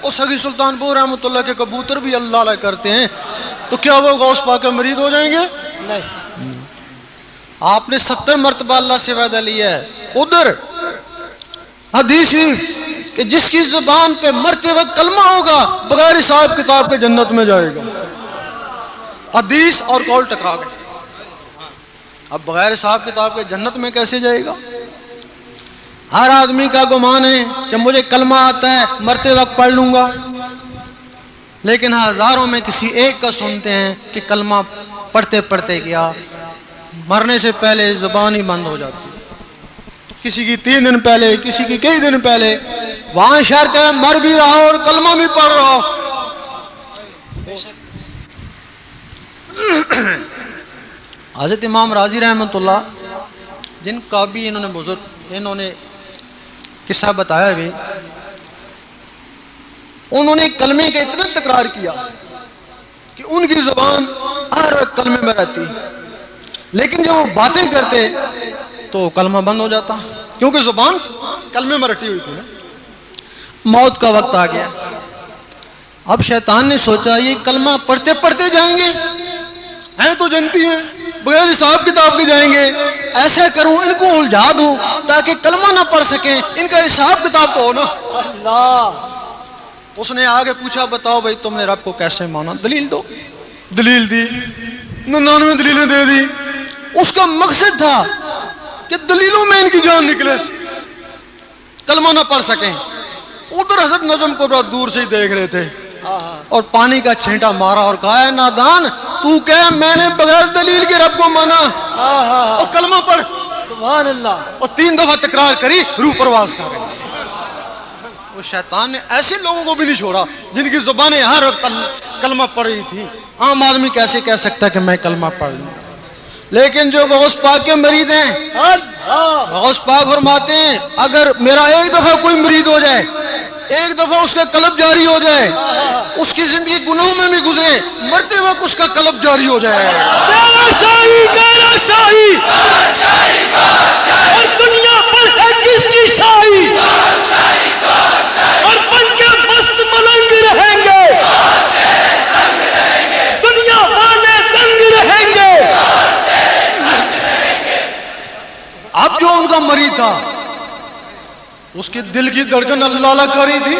B: وہ سگی سلطان پور رحمۃ اللہ کے کبوتر بھی اللہ اللہ کرتے ہیں، تو کیا وہ غوث پاک کے مرید ہو جائیں گے؟
C: نہیں۔
B: آپ نے 70 مرتبہ اللہ سے وعدہ لیا ہے۔ ادھر حدیث شریف کہ جس کی زبان پہ مرتے وقت کلمہ ہوگا بغیر حساب کتاب کے جنت میں جائے گا۔ حدیث اور قول ٹکرا گئے، اب بغیر حساب کتاب کے جنت میں کیسے جائے گا؟ ہر آدمی کا گمان ہے کہ مجھے کلمہ آتا ہے مرتے وقت پڑھ لوں گا، لیکن ہزاروں میں کسی ایک کا سنتے ہیں کہ کلمہ پڑھتے پڑھتے گیا، مرنے سے پہلے زبان ہی بند ہو جاتی، کسی کی 3 دن پہلے، کسی کی کئی دن پہلے، وہاں شرط ہے مر بھی رہا اور کلمہ بھی پڑھ رہا ہو۔ حضرت امام راضی رحمۃ اللہ جن کا بھی انہوں نے قصہ بتایا بھی، انہوں نے کلمے کا اتنا تکرار کیا کہ ان کی زبان ہر وقت کلمے میں رہتی، لیکن جب وہ باتیں کرتے تو کلمہ بند ہو جاتا، کیونکہ زبان کلمے میں رٹی ہوئی تھی نا۔ موت کا وقت آ گیا، اب شیطان نے سوچا یہ کلمہ پڑھتے پڑھتے جائیں گے، ہیں تو جنتی ہیں، بغیر حساب کتاب کے جائیں گے، ایسا کروں ان کو الجھا دوں تاکہ کلمہ نہ پڑھ سکیں، ان کا حساب کتاب تو ہو نا۔
C: اللہ۔
B: اس نے آگے پوچھا بتاؤ بھائی تم نے رب کو کیسے مانا، دلیل دو۔ دلیل دی، 99 دلیلیں دے دی۔ اس کا مقصد تھا کہ دلیلوں میں ان کی جان نکلے، کلمہ نہ پڑھ سکیں۔ ادھر حضرت نجم کو بہت دور سے ہی دیکھ رہے تھے اور پانی کا چھینٹا مارا اور کہا ہے نادان تو کہ میں نے بغیر دلیل کے رب کو مانا، اور کلمہ پڑھ۔
C: سبحان اللہ۔
B: اور 3 دفعہ تکرار کری، روح پرواز کر گئی۔ وہ شیطان نے ایسے لوگوں کو بھی نہیں چھوڑا جن کی زبانیں ہر وقت کلمہ پڑھ رہی تھی۔ عام آدمی کیسے کہہ سکتا ہے کہ میں کلمہ پڑھ لوں، لیکن جو غوث پاک کے مرید ہیں، غوث پاک فرماتے ہیں اگر میرا ایک دفعہ کوئی مرید ہو جائے، ایک دفعہ اس کا قلب جاری ہو جائے، اس کی زندگی گناہوں میں بھی گزرے، مرتے وقت اس کا قلب جاری ہو جائے۔
A: گہرا شاہی اور دنیا پر ہے کس کی شاہی، اور بن کے مست ملنگ رہیں گے، دنیا والے دنگ رہیں گے۔
B: اب جو ان کا مرید تھا اس کے دل کی دھڑکن اللہ اللہ کر رہی تھی،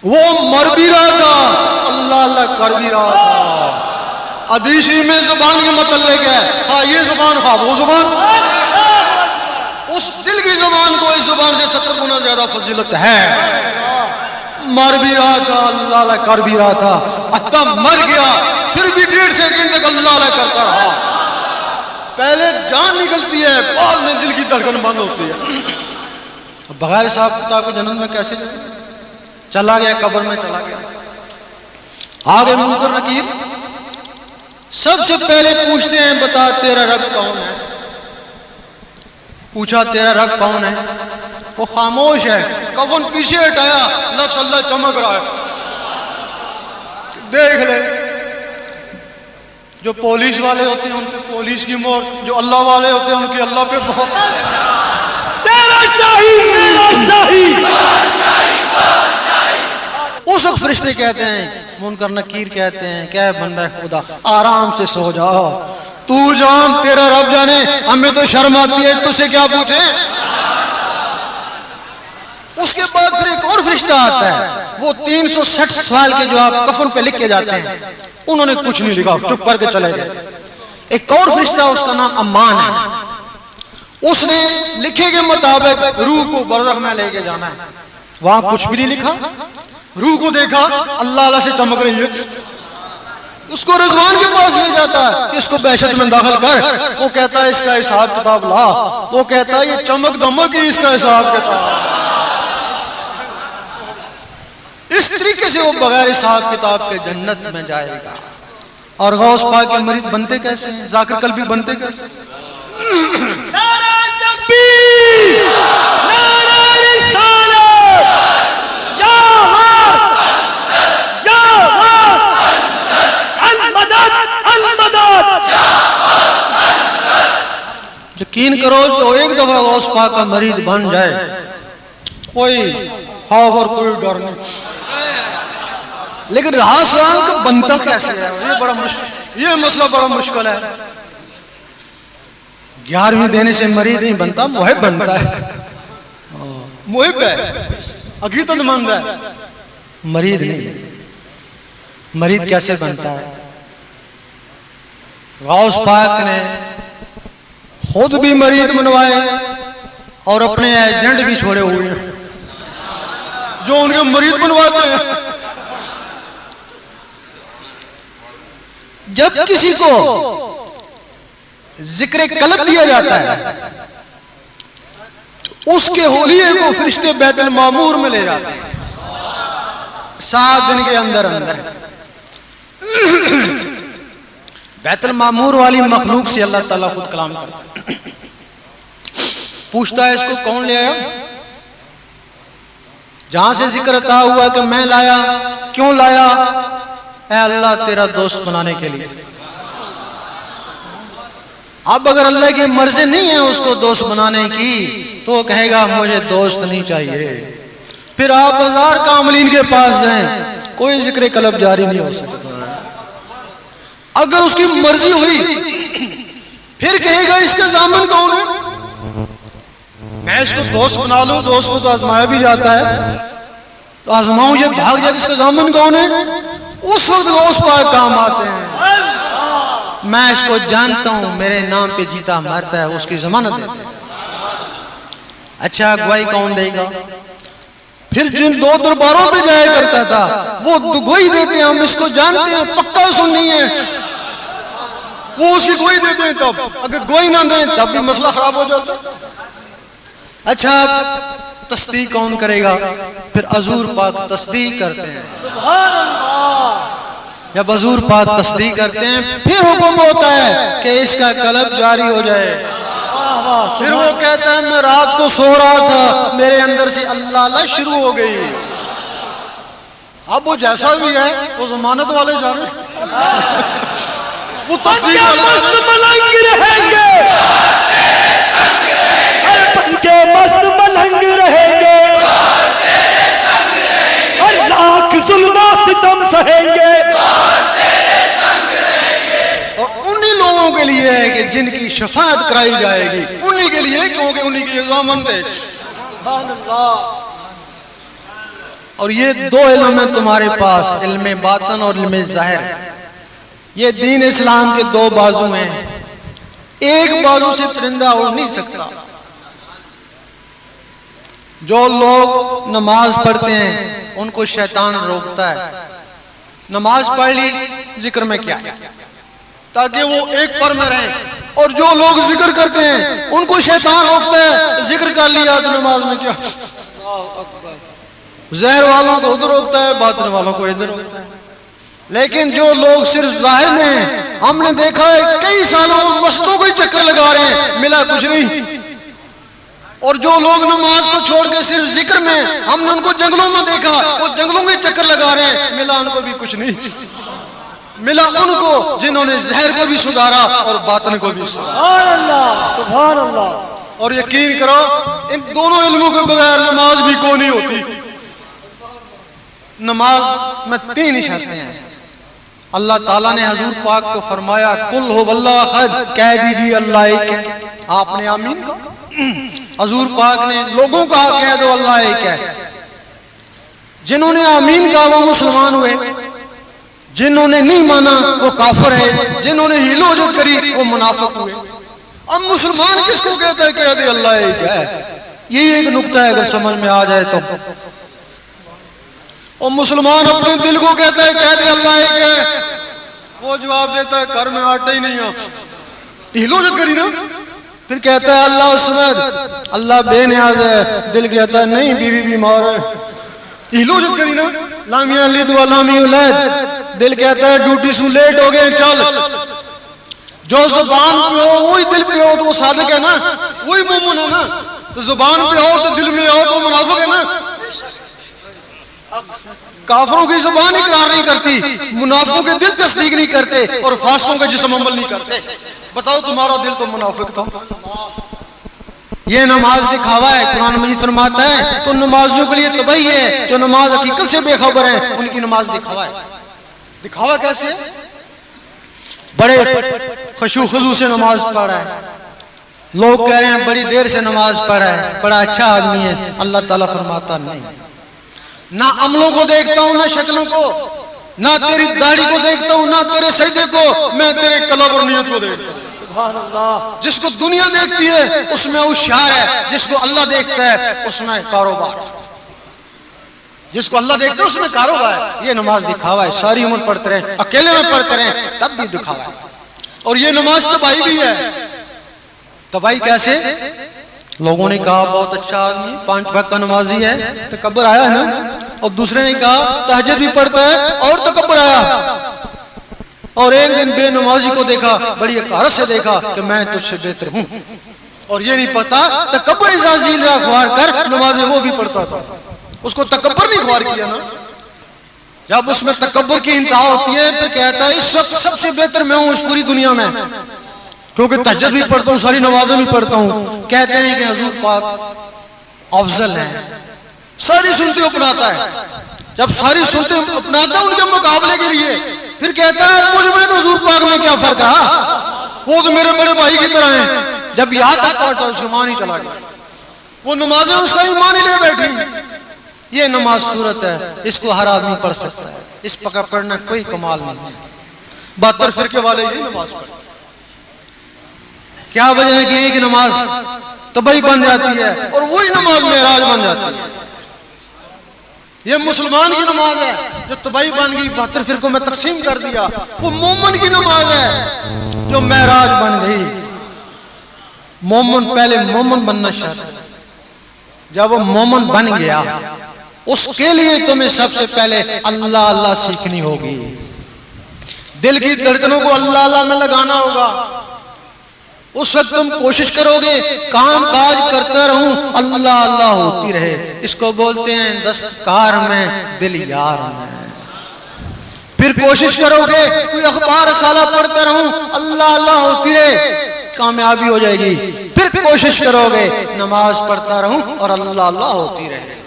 B: وہ مر بھی رہا تھا، اللہ اللہ کر بھی رہا تھا۔ حدیثی میں زبان کے متعلق ہے، ہاں یہ زبان ہاں وہ زبان، اس دل کی زبان کو اس زبان سے 70 گنا زیادہ فضیلت ہے۔ مر بھی رہا تھا، اللہ اللہ کر بھی رہا تھا، حتیٰ مر گیا پھر بھی 1.5 سیکنڈ تک اللہ اللہ کرتا رہا۔ پہلے جان نکلتی ہے، بعد میں دل کی دھڑکن بند ہوتی ہے۔ بغیر حساب کتاب کو جنت میں کیسے چلا گیا؟ قبر میں چلا گیا۔ آگے منکر نکیر سب سے پہلے پوچھتے ہیں بتا تیرا رب کون ہے؟ پوچھا تیرا رب کون ہے؟ وہ خاموش ہے، کفن پیچھے ہٹایا، لفظ اللہ چمک رہا ہے۔ دیکھ لے، جو پولیس والے ہوتے ہیں ان پہ پولیس کی مہر، جو اللہ والے ہوتے ہیں ان کی اللہ پہ مہر۔
A: تیرا شاہی، تیرا شاہی۔
B: اس وقت فرشتے کہتے ہیں، منکر نکیر کہتے ہیں کہ اے بندہ خدا آرام سے سو جا، تو جان تیرا رب جانے، ہمیں تو شرم آتی ہے تجھ سے کیا پوچھیں۔ اس کے بعد پھر ایک اور فرشتہ آتا ہے، وہ 360 سوال کے جواب کفن پہ لکھ کے جاتے ہیں، انہوں نے کچھ نہیں لکھا، چپ کر کے چلے گئے۔ ایک اور فرشتہ اس کا نام امان ہے، اس نے لکھے کے مطابق روح کو برزخ میں لے کے جانا ہے، وہاں کچھ بھی نہیں لکھا۔ روح کو دیکھا اللہ اللہ سے چمک رہی ہے، اس کو رضوان کے پاس لے جاتا ہے، اس کو بہشت میں داخل کر، وہ کہتا ہے اس کا حساب کتاب لا، وہ کہتا ہے یہ چمک دمک ہی اس کا حساب کتاب۔ اس طریقے سے وہ بغیر حساب کتاب کے جنت میں جائے گا۔ اور غوث پاک کے مرید بنتے کیسے ہیں؟ ذاکر قلبی بنتے کیسے؟
A: نعرہ تکبیر، نعرہ رسالت، یا غوث، یا غوث، المدد، المدد۔
B: یقین کرو تو ایک دفعہ غوث پاک کا مرید بن جائے، کوئی خوف اور کوئی ڈر نہیں۔ لیکن رہا سوال کہ بنتا کیسے ہے، یہ بڑا مشکل، یہ مسئلہ بڑا مشکل ہے۔ 11ویں دینے سے مرید نہیں بنتا، محب بنتا ہے، محب ہے، عقیدت مند ہے، مرید نہیں۔ مرید کیسے بنتا ہے؟ غوث پاک نے خود بھی مرید بنوائے اور اپنے ایجنٹ بھی چھوڑے ہوئے ہیں جو ان کے مرید بنواتے ہیں۔ جب کسی کو ذکر قلب دیا جاتا ہے اس کے ہولیے کو فرشتے بیت المعمور میں لے جاتے ہیں 7 دن کے اندر اندر۔ بیت المعمور والی مخلوق سے اللہ تعالیٰ خود کلام کرتا ہے، پوچھتا ہے اس کو کون لے آیا؟ جہاں سے ذکر عطا ہوا کہ میں لایا، کیوں لایا؟ اے اللہ تیرا دوست بنانے کے لیے۔ اب اگر اللہ کی مرضی نہیں ہے اس کو دوست بنانے کی تو وہ کہے گا مجھے دوست نہیں چاہیے، پھر آپ 1000 کاملین کے پاس جائیں کوئی ذکر قلب جاری نہیں ہو سکتا۔ اگر اس کی مرضی ہوئی پھر کہے گا اس کا ضامن کون ہے؟ میں اس کو دوست بنا لوں، دوست کو تو آزمایا بھی جاتا ہے، تو آزماؤں یہ بھاگ جائے اس کا ضامن کون ہے؟ اس وقت غوث پاک کام آتے ہیں، میں اس کو جانتا ہوں، میرے نام پہ جیتا مرتا ہے، اس کی ضمانت دیتے ہیں۔ اچھا گواہی کون دے گا؟ پھر جن 2 درباروں پہ جایا کرتا تھا وہ گواہی دیتے ہیں، ہم اس کو جانتے ہیں، پکا سننی ہے، وہ اس کی گواہی دیتے ہیں۔ تب اگر گواہی نہ دیں تب بھی مسئلہ خراب ہو جاتا۔ اچھا تصدیق کون کرے گا؟ پھر حضور پاک تصدیق کرتے ہیں۔
C: سبحان اللہ۔
B: جب حضور پاک تصدیق کرتے ہیں پھر حکم ہوتا ہے کہ اس کا قلب جاری ہو جائے۔ پھر وہ کہتا ہے میں رات کو سو رہا تھا، میرے اندر سے اللہ اللہ شروع ہو گئی۔ اب وہ جیسا بھی ہے وہ ضمانت والے جانے، وہ تصدیق
A: مست ملنگ رہیں گے، بن کے مست ملنگ رہیں گے، ہر لاکھ ظلم و ستم سہیں گے۔
B: اور انہی لوگوں کے لیے ہے کہ جن کی شفاعت کرائی جائے گی، انہی کے لیے، کیونکہ انہی کی ضمانت ہے۔
C: سبحان اللہ.
B: اور یہ دو علم ہیں تمہارے پاس، علم باطن اور علم ظاہر. یہ دین اسلام کے دو بازو ہیں، ایک بازو سے پرندہ اڑ نہیں سکتا. جو لوگ نماز پڑھتے ہیں ان کو شیطان روکتا ہے، نماز پڑھ لی ذکر میں کیا ہے، تاکہ وہ ایک پر میں رہیں. اور جو لوگ ذکر کرتے ہیں ان کو شیطان روکتا ہے، ذکر کر لیا تو نماز میں کیا.
C: اللہ اکبر.
B: ظاہر والوں کو ادھر روکتا ہے، باطن والوں کو ادھر روکتا ہے. لیکن جو لوگ صرف ظاہر میں ہیں، ہم نے دیکھا ہے کئی سالوں مسجدوں کو ہی چکر لگا رہے ہیں، ملا کچھ نہیں. اور جو لوگ نماز کو چھوڑ کے صرف ذکر میں، ہم نے ان کو جنگلوں میں دیکھا، وہ جنگلوں کے چکر لگا رہے ہیں، ملا ان کو بھی کچھ نہیں. ملا ان کو جنہوں نے ظاہر کو بھی سدھارا اور باطن کو بھی سدھارا.
C: سبحان اللہ. سبحان اللہ.
B: اور یقین کرو ان دونوں علموں کے بغیر نماز بھی کوئی نہیں ہوتی. نماز میں تین شرطیں ہیں. اللہ تعالیٰ نے حضور پاک کو فرمایا قل هو اللہ احد، کہہ دیجیے اللہ ایک ہے. آپ نے آمین کہا. حضور پاک نے لوگوں کو کہہ دو اللہ ایک ہے. جنہوں نے آمین کہا وہ مسلمان ہوئے، جنہوں نے نہیں مانا وہ کافر ہے، جنہوں نے ہیل و جد کری وہ منافق ہوئے. اب مسلمان کس کو کہتا ہے کہہ دے اللہ ایک ہے. یہی ایک نقطہ ہے اگر سمجھ میں آ جائے تو. اور مسلمان اپنے دل کو کہتا ہے کہہ دے اللہ ایک ہے، وہ جواب دیتا ہے گھر میں آٹا ہی نہیں ہے، ہیل و جد کری نا. پھر کہتا ہے اللہ الصمد، اللہ بے نیاز ہے، دل کہتا ہے نہیں بیوی بیمار ہے، ہیل و جد کری نا. لم یلد ولم یولد، دل کہتا ہے ڈیوٹی سے لیٹ ہو گئے چل. جو زبان پہ ہو وہی دل پہ ہو تو وہ صادق ہے نا، وہی مومن ہے نا. تو زبان پہ ہو تو دل میں ہو تو منافق ہے نا. کافروں کی زبان اقرار نہیں کرتی، منافقوں کے دل تصدیق نہیں کرتے، اور فاسقوں کے جسم عمل نہیں کرتے. بتاؤ تمہارا دل تو منافق تھا. یہ نماز دکھاوا ہے. قرآن مجید فرماتا ہے تو نمازیوں کے لیے تباہی ہے جو نماز حقیقت سے بے خبر ہیں، ان کی نماز دکھاوا ہے. دکھاوا کیسے؟ بڑے خشوع خضوع سے نماز پڑھ رہا ہے، لوگ کہہ رہے ہیں بڑی دیر سے نماز پڑھ رہا ہے، بڑا اچھا آدمی ہے. اللہ تعالیٰ فرماتا نہیں، نہ عملوں کو دیکھتا ہوں نہ شکلوں کو، نہ تیری داڑھی کو دیکھتا ہوں نہ تیرے سجدے کو، میں تیرے قلب اور نیت کو دیکھتا ہوں.
C: سبحان اللہ.
B: جس کو دنیا دیکھتی ہے اس میں ہوشیار ہے، جس کو اللہ دیکھتا ہے اس میں کاروبار. جس کو اللہ دیکھتا ہے اس میں کاروبار ہے. یہ نماز دکھاوا ہے. ساری عمر پڑھتے رہے، اکیلے میں پڑھتے رہے تب بھی دکھاوا ہے. اور یہ نماز تباہی بھی ہے. تباہی کیسے؟ لوگوں نے کہا بہت اچھا آدمی 5 وقت کا نمازی ہے، تکبر آیا ہے نا. اور دوسرے نے کہا تہجد بھی پڑھتا ہے اور تکبر آیا. اور ایک دن بے نمازی کو دیکھا، بڑی حقارت سے دیکھا کہ میں تجھ سے بہتر ہوں. اور یہ نہیں پتا تکبر ازازیل را خوار کر نمازیں وہ بھی پڑھتا تھا. اس کو تکبر نہیں خوار کیا نا. جب اس میں تکبر کی انتہا ہوتی ہے پھر کہتا ہے اس وقت سب سے بہتر میں ہوں اس پوری دنیا میں، کیونکہ تہجد بھی پڑھتا ہوں، ساری نمازیں بھی پڑھتا ہوں. کہتے ہیں کہ حضور پاک افضل ہے، ساری سنتیں اپناتا ہے. جب ساری سنتیں اپناتا ہے ان کے مقابلے کے لیے، پھر کہتا ہے مجھ میں تو حضور پاک میں کیا فرق رہا، وہ تو میرے بڑے بھائی کی طرح ہیں. جب یاد آتا ہے تو اس کا ایمان ہی چلا گیا. وہ نمازیں اس کا ایمان ہی لے بیٹھی. یہ نماز صورت ہے، اس کو ہر آدمی پڑھ سکتا ہے، اس پکا پڑھنا کوئی کمال نہیں ہے. 72 فرقے والے یہی نماز پڑھتے. کیا وجہ ہے کہ ایک نماز تباہی بن جاتی ہے اور وہی نماز معراج بن جاتی ہے. یہ مسلمان کی نماز ہے جو تباہی بن گئی، 72 فرقوں میں تقسیم کر دیا. وہ مومن کی نماز ہے جو معراج بن گئی. مومن پہلے مومن بننا شرط ہے. جب وہ مومن بن گیا اس کے لیے تمہیں سب سے پہلے اللہ اللہ سیکھنی ہوگی. دل کی دھڑکنوں کو اللہ اللہ میں لگانا ہوگا. اس وقت تم کوشش کرو گے کام کاج کرتا رہوں اللہ اللہ ہوتی رہے. اس کو بولتے ہیں دستکار میں دل یار میں. پھر کوشش کرو گے کوئی اخبار رسالہ پڑھتا رہوں اللہ اللہ ہوتی رہے، کامیابی ہو جائے گی. پھر کوشش کرو گے نماز پڑھتا رہوں اور اللہ اللہ ہوتی رہے.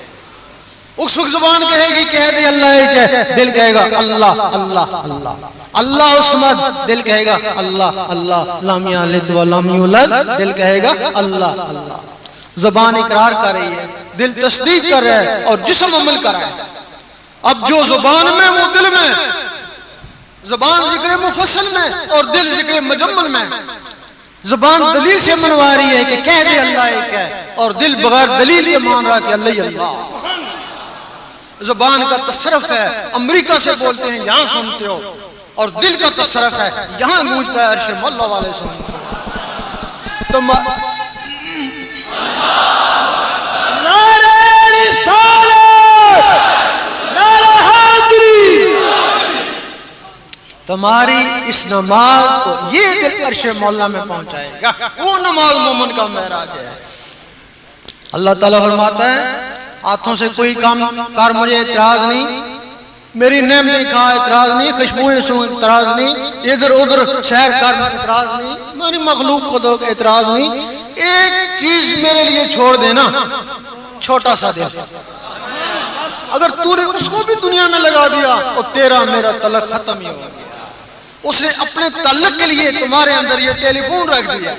B: اس وقت زبان کہے گی کہہ دے اللہ ایک ہے، دل کہے گا اللہ اللہ اللہ. اللہ الصمد، دل کہے گا اللہ اللہ. لم یلد ولم یولد، دل کہے گا اللہ اللہ. زبان اقرار کر رہی ہے، دل تصدیق کر رہا ہے اور جسم عمل کر رہا ہے۔ اب جو زبان میں وہ دل میں، زبان ذکر مفصل میں اور دل ذکر مجمل میں۔ زبان دلیل سے منوا رہی ہے کہ کہہ دے اللہ ایک ہے، اور دل بغیر دلیل کے مان رہا کہ اللہ ہی اللہ۔ زبان کا تصرف ہے، امریکہ سے بولتے ہیں یہاں سنتے ہو، اور دل کا تصرف ہے یہاں گونجتا ہے عرش مولا والے سنتے ہو۔ تمہاری اس نماز کو یہ دل عرش مولا میں پہنچائے گا، وہ نماز مومن کا معراج ہے۔ اللہ تعالیٰ فرماتا ہے ہاتھوں سے کوئی کام کار مجھے اعتراض نہیں، میری نعمتیں کھا اعتراض نہیں، خوشبوئیں سو اعتراض نہیں، ادھر ادھر سیر کر اعتراض نہیں، میری مخلوق کو دو اعتراض نہیں، ایک چیز میرے لیے چھوڑ دینا، چھوٹا سا دل۔ اگر تو نے اس کو بھی دنیا میں لگا دیا تو تیرا میرا تعلق ختم ہی ہو گیا۔ اس نے اپنے تعلق کے لیے تمہارے اندر یہ ٹیلی فون رکھ دیا۔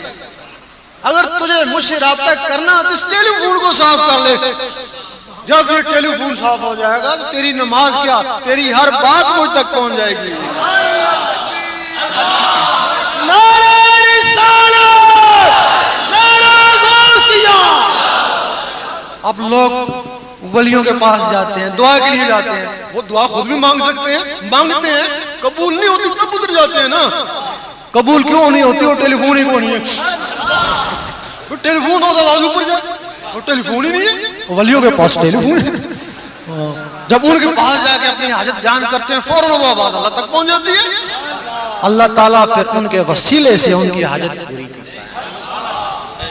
B: اگر تجھے مجھ سے رابطہ کرنا تو اس ٹیلی فون کو صاف کر لے۔ جب یہ ٹیلی فون صاف ہو جائے گا تو تیری نماز کیا، تیری ہر بات مجھ تک پہنچ جائے گی۔ اب لوگ ولیوں کے پاس جاتے ہیں، دعا کے لیے جاتے ہیں، وہ دعا خود بھی مانگ سکتے ہیں، مانگتے ہیں، قبول نہیں ہوتی تب ادھر جاتے ہیں نا۔ قبول کیوں نہیں ہوتی؟ وہ ٹیلی فون ہی کو نہیں ہے۔ وہ ٹیلی فون ہوتا آواز اوپر جائے، وہ ٹیلی فون ہی نہیں ہے۔ ولیوں کے پاس ٹیلی فون ہے، جب ان کے پاس جا کے اپنی حاجت بیان کرتے ہیں فوراً وہ آواز اللہ تک پہنچ جاتی ہے۔ اللہ تعالیٰ پھر ان کے وسیلے سے ان کی حاجت پوری کرتا ہے۔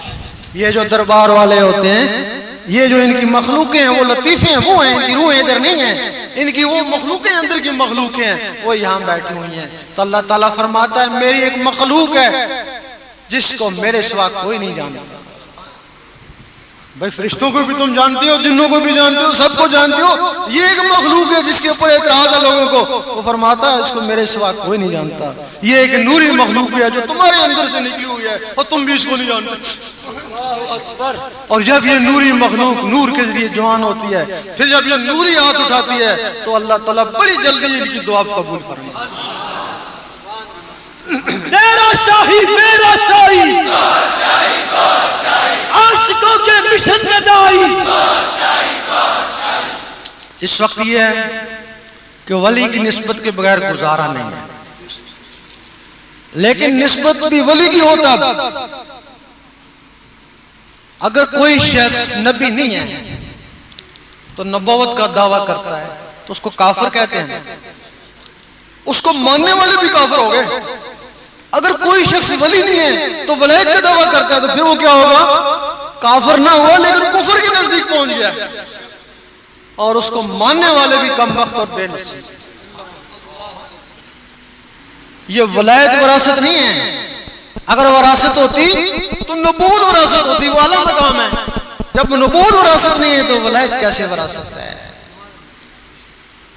B: یہ جو دربار والے ہوتے ہیں، یہ جو ان کی مخلوقیں ہیں وہ لطیفے ہیں، وہ ہیں، ان کی روحیں ادھر نہیں ہیں، ان کی وہ مخلوقیں اندر کی مخلوقیں ہیں، وہ یہاں بیٹھی ہوئی ہیں۔ تو اللہ تعالیٰ فرماتا ہے میری ایک مخلوق ہے جس کو میرے سوا کوئی نہیں جانتا۔ بھائی فرشتوں کو بھی تم جانتے ہو، جنوں کو بھی جانتے ہو، سب کو جانتے ہو، یہ ایک مخلوق ہے جس کے اوپر اعتراض ہے لوگوں کو، وہ فرماتا ہے اس کو میرے سوا کوئی نہیں جانتا۔ یہ ایک نوری مخلوق ہے جو تمہارے اندر سے نکلی ہوئی ہے اور تم بھی اس کو نہیں جانتے۔ اور جب یہ نوری مخلوق نور کے ذریعے جوان ہوتی ہے، پھر جب یہ نوری ہاتھ اٹھاتی ہے تو اللہ تعالیٰ بڑی جلدی ان کی دعا قبول فرماتا ہے۔
A: تیرا شاہی میرا شاہی، عاشقوں کے مشن میں دائی۔
B: اس وقت یہ ہے کہ ولی کی نسبت کے بغیر گزارا نہیں ہے، لیکن نسبت بھی ولی کی ہوتا اگر کوئی شخص نبی نہیں ہے تو نبوت کا دعویٰ کرتا ہے تو اس کو کافر کہتے ہیں، اس کو ماننے والے بھی کافر ہو گئے۔ اگر کوئی شخص ولی نہیں ہے تو ولایت کا دعویٰ کرتا ہے تو پھر وہ کیا ہوگا؟ کافر نہ ہوا لیکن کفر کے نزدیک پہنچ گیا، اور اس کو ماننے والے بھی کم وقت اور بے نصیب۔ یہ ولایت وراثت نہیں ہے، اگر وراثت ہوتی تو نبوت وراثت ہوتی، وہ اعلیٰ مقام ہے۔ جب نبوت وراثت نہیں ہے تو ولایت کیسے وراثت ہے؟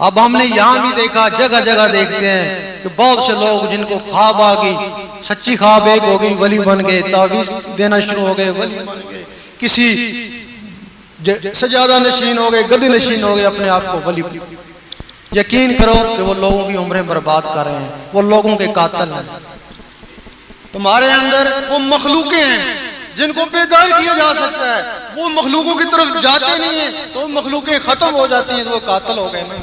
B: اب ہم نے یہاں بھی دیکھا، جگہ جگہ دیکھتے ہیں کہ بہت سے لوگ جن کو خواب آ گئی، سچی خواب ایک ہو گئی، ولی بن گئے، تعویذ دینا شروع ہو گئے، ولی بن گئے، کسی سجادہ نشین ہو گئے، گدی نشین ہو گئے، اپنے آپ کو ولی۔ یقین کرو کہ وہ لوگوں کی عمریں برباد کر رہے ہیں، وہ لوگوں کے قاتل ہیں۔ تمہارے اندر وہ مخلوقیں ہیں جن کو بیدار کیا جا سکتا ہے، وہ مخلوقوں کی طرف جاتے نہیں ہیں تو وہ مخلوقیں ختم ہو جاتی ہیں، تو وہ قاتل ہو گئے نا۔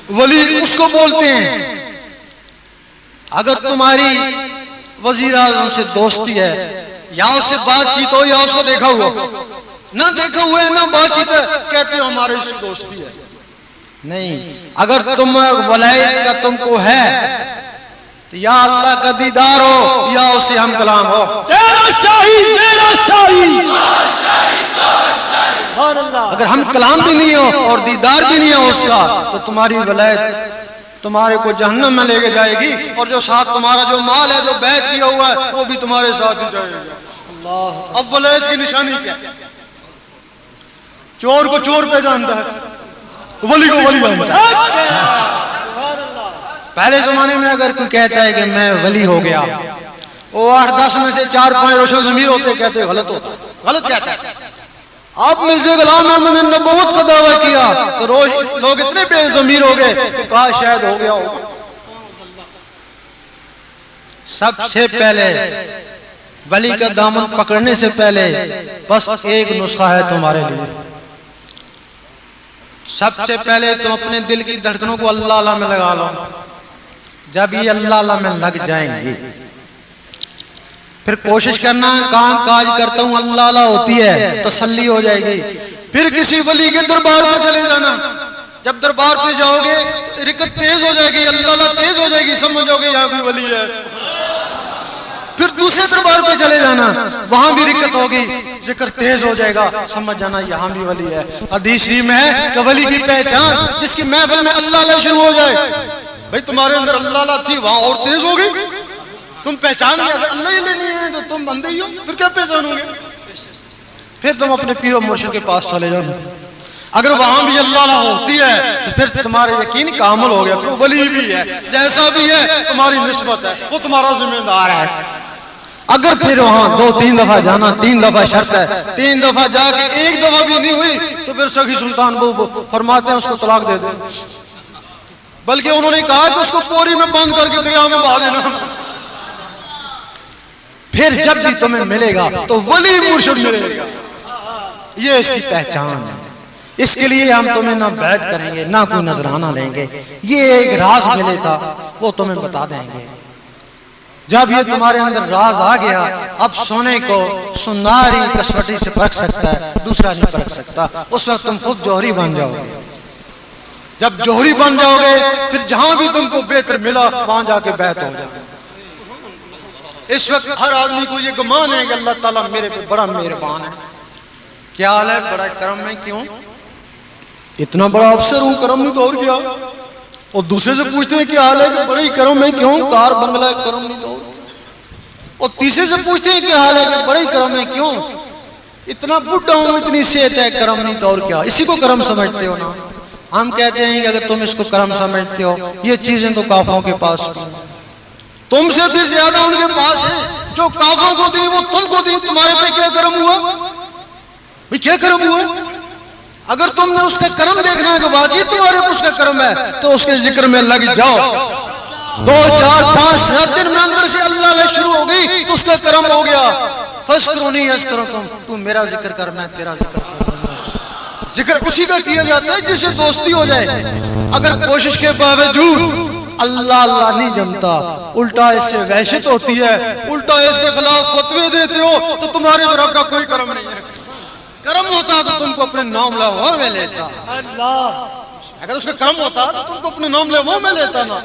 B: ولی اس کو بولتے ہیں اگر تمہاری وزیر اعظم سے دوستی ہے، یا اس سے بات چیت ہو یا اس کو دیکھا ہوا، نہ دیکھا ہوا ہے نہ بات چیت ہے، کہتے ہو ہمارے اس سے دوستی ہے۔ نہیں، اگر تم ولایت کا تم کو ہے تو یا اللہ کا دیدار ہو یا اس سے ہم کلام ہو۔
A: تیرا شاہی میرا شاہی،
B: اگر ہم کلام بھی نہیں ہو اور دیدار بھی نہیں ہو اس کا تو تمہاری ولایت تمہارے کو جہنم میں لے کے جائے گی، اور جو ساتھ تمہارا جو مال ہے جو بیعت کیا ہوا ہے وہ بھی تمہارے ساتھ ہی جائے گا۔ اب ولایت کی نشانی کیا؟ چور کو چور پہچانتا ہے، ولی کو ولی جانتا ہے۔ پہلے زمانے میں اگر کوئی کہتا ہے کہ میں ولی ہو گیا، وہ 8-10 میں سے 4-5 روشن ضمیر ہوتے کہتے غلط ہوتا ہے، غلط کہتا ہے۔ آپ مرزا غلام احمد نے نبوت کا دعویٰ کیا تو لوگ اتنے بے ضمیر ہو گئے کہ کہا شاید ہو گیا ہوگا۔ سب سے پہلے ولی کا دامن پکڑنے سے پہلے بس ایک نسخہ ہے تمہارے لیے۔ سب سے پہلے تم اپنے دل کی دھڑکنوں کو اللہ اللہ میں لگا لو۔ جب یہ اللہ اللہ میں لگ جائیں گے پھر کوشش کرنا کام کاج کرتا ہوں اللہ اللہ ہوتی ہے، تسلی ہو جائے گی۔ پھر کسی ولی کے دربار پہ چلے جانا، جب دربار پہ جاؤ گے رکت تیز ہو جائے گی، اللہ اللہ تیز ہو جائے گی، سمجھو گے یہاں کوئی ولی ہے۔ پھر دوسرے دربار پہ چلے جانا، وہاں بھی رکت ہوگی، ذکر تیز ہو جائے گا، سمجھ جانا یہاں بھی ولی ہے۔ حدیث شریف میں ہے کہ ولی کی پہچان جس کی محفل میں اللہ اللہ شروع ہو جائے۔ بھئی تمہارے اندر اللہ اللہ تھی، وہاں اور تیز ہو گئی، تم پہچان گئے۔ اگر اللہ ہی نہیں ہے تو تم بندے ہی ہو، پھر کیا پہچانو گے؟ پھر تم اپنے پیر و مرشد کے پاس چلے جاؤ، اگر وہاں بھی اللہ اللہ ہوتی ہے تو پھر تمہارے یقین کامل ہو گیا، پھر ولی بھی ہے، جیسا بھی ہے تمہاری نسبت ہے، وہ تمہارا ذمہ دار ہے۔ اگر پھر وہاں 2-3 دفعہ جانا، 3 دفعہ شرط ہے، 3 دفعہ جا کے 1 دفعہ بھی نہیں ہوئی تو پھر سخی سلطان بہو فرماتے ہیں اس کو طلاق دے دیں، بلکہ انہوں نے کہا کہ اس کو پوری میں بند کر کے دریا میں بہا دینا۔ پھر جب بھی تمہیں ملے گا تو ولی مرشد ملے گا، یہ اس کی پہچان ہے۔ اس کے لیے ہم تمہیں نہ بیعت کریں گے نہ کوئی نذرانہ لیں گے، یہ ایک راز ملے تھا وہ تمہیں بتا دیں گے۔ جب یہ تمہارے اندر راز آ گیا، اب سونے کو سناری کسوٹی سے پرکھ سکتا ہے، دوسرا نہیں پرکھ سکتا۔ اس وقت تم خود جوہری بن جاؤ گے۔ جب جوہری بن جاؤ گے پھر جہاں بھی تم کو بہتر ملا وہاں جا کے بیعت ہو جائے۔ اس وقت ہر آدمی کو یہ گمان ہے کہ اللہ تعالیٰ میرے پہ بڑا مہربان ہے، کیا حال ہے، بڑا کرم میں کیوں، اتنا بڑا افسر ہوں، کرم نہیں تو اور کیا۔ اور دوسرے سے پوچھتے ہیں کیا حال ہے، کہ بڑے ہی کرم میں کیوں، کار بنگلہ ہے، کرم نہیں تو اور۔ اور تیسرے سے پوچھتے ہیں کیا حال ہے، کہ بڑے ہی کرم میں کیوں، اتنا بڈھا ہوں، اتنی صحت ہے، کرم نہیں تو اور کیا۔ اسی کو کرم سمجھتے ہو نا۔ ہم کہتے ہیں کہ اگر تم اس کو کرم سمجھتے ہو، یہ چیزیں تو کافروں کے پاس ہیں، تم سے بھی زیادہ ان کے پاس ہیں۔ جو کافروں کو دی وہ تم کو دی، تمہارے پہ کیا کرم ہوا بھئی، کیا کرم ہوا؟ اگر تم نے اس کا کرم دیکھنا ہے کہ واقعی تمہارے پر اس کا کرم ہے تو اس کے ذکر میں لگ جاؤ۔ 2 4 5 7 دن میں اندر سے اللہ علیہ شروع ہو گئی تو اس کا کرم ہو گیا۔ فَاذْكُرُونِي أَذْكُرْكُمْ، تو میرا ذکر کر میں تیرا ذکر کروں۔ ذکر اسی کا کیا جاتا ہے جس سے دوستی ہو جائے۔ اگر کوشش کے باوجود اللہ اللہ نہیں جمتا، الٹا اس سے وحشت ہوتی ہے، الٹا اس کے خلاف فتوے دیتے ہو تو تمہارے طرف کا کوئی کرم نہیں ہے۔ کرم ہوتا تو تم کو اپنے نام لہو میں لیتا، اگر اس کا کرم ہوتا تو تم کو اپنے نام لہو میں لیتا نا،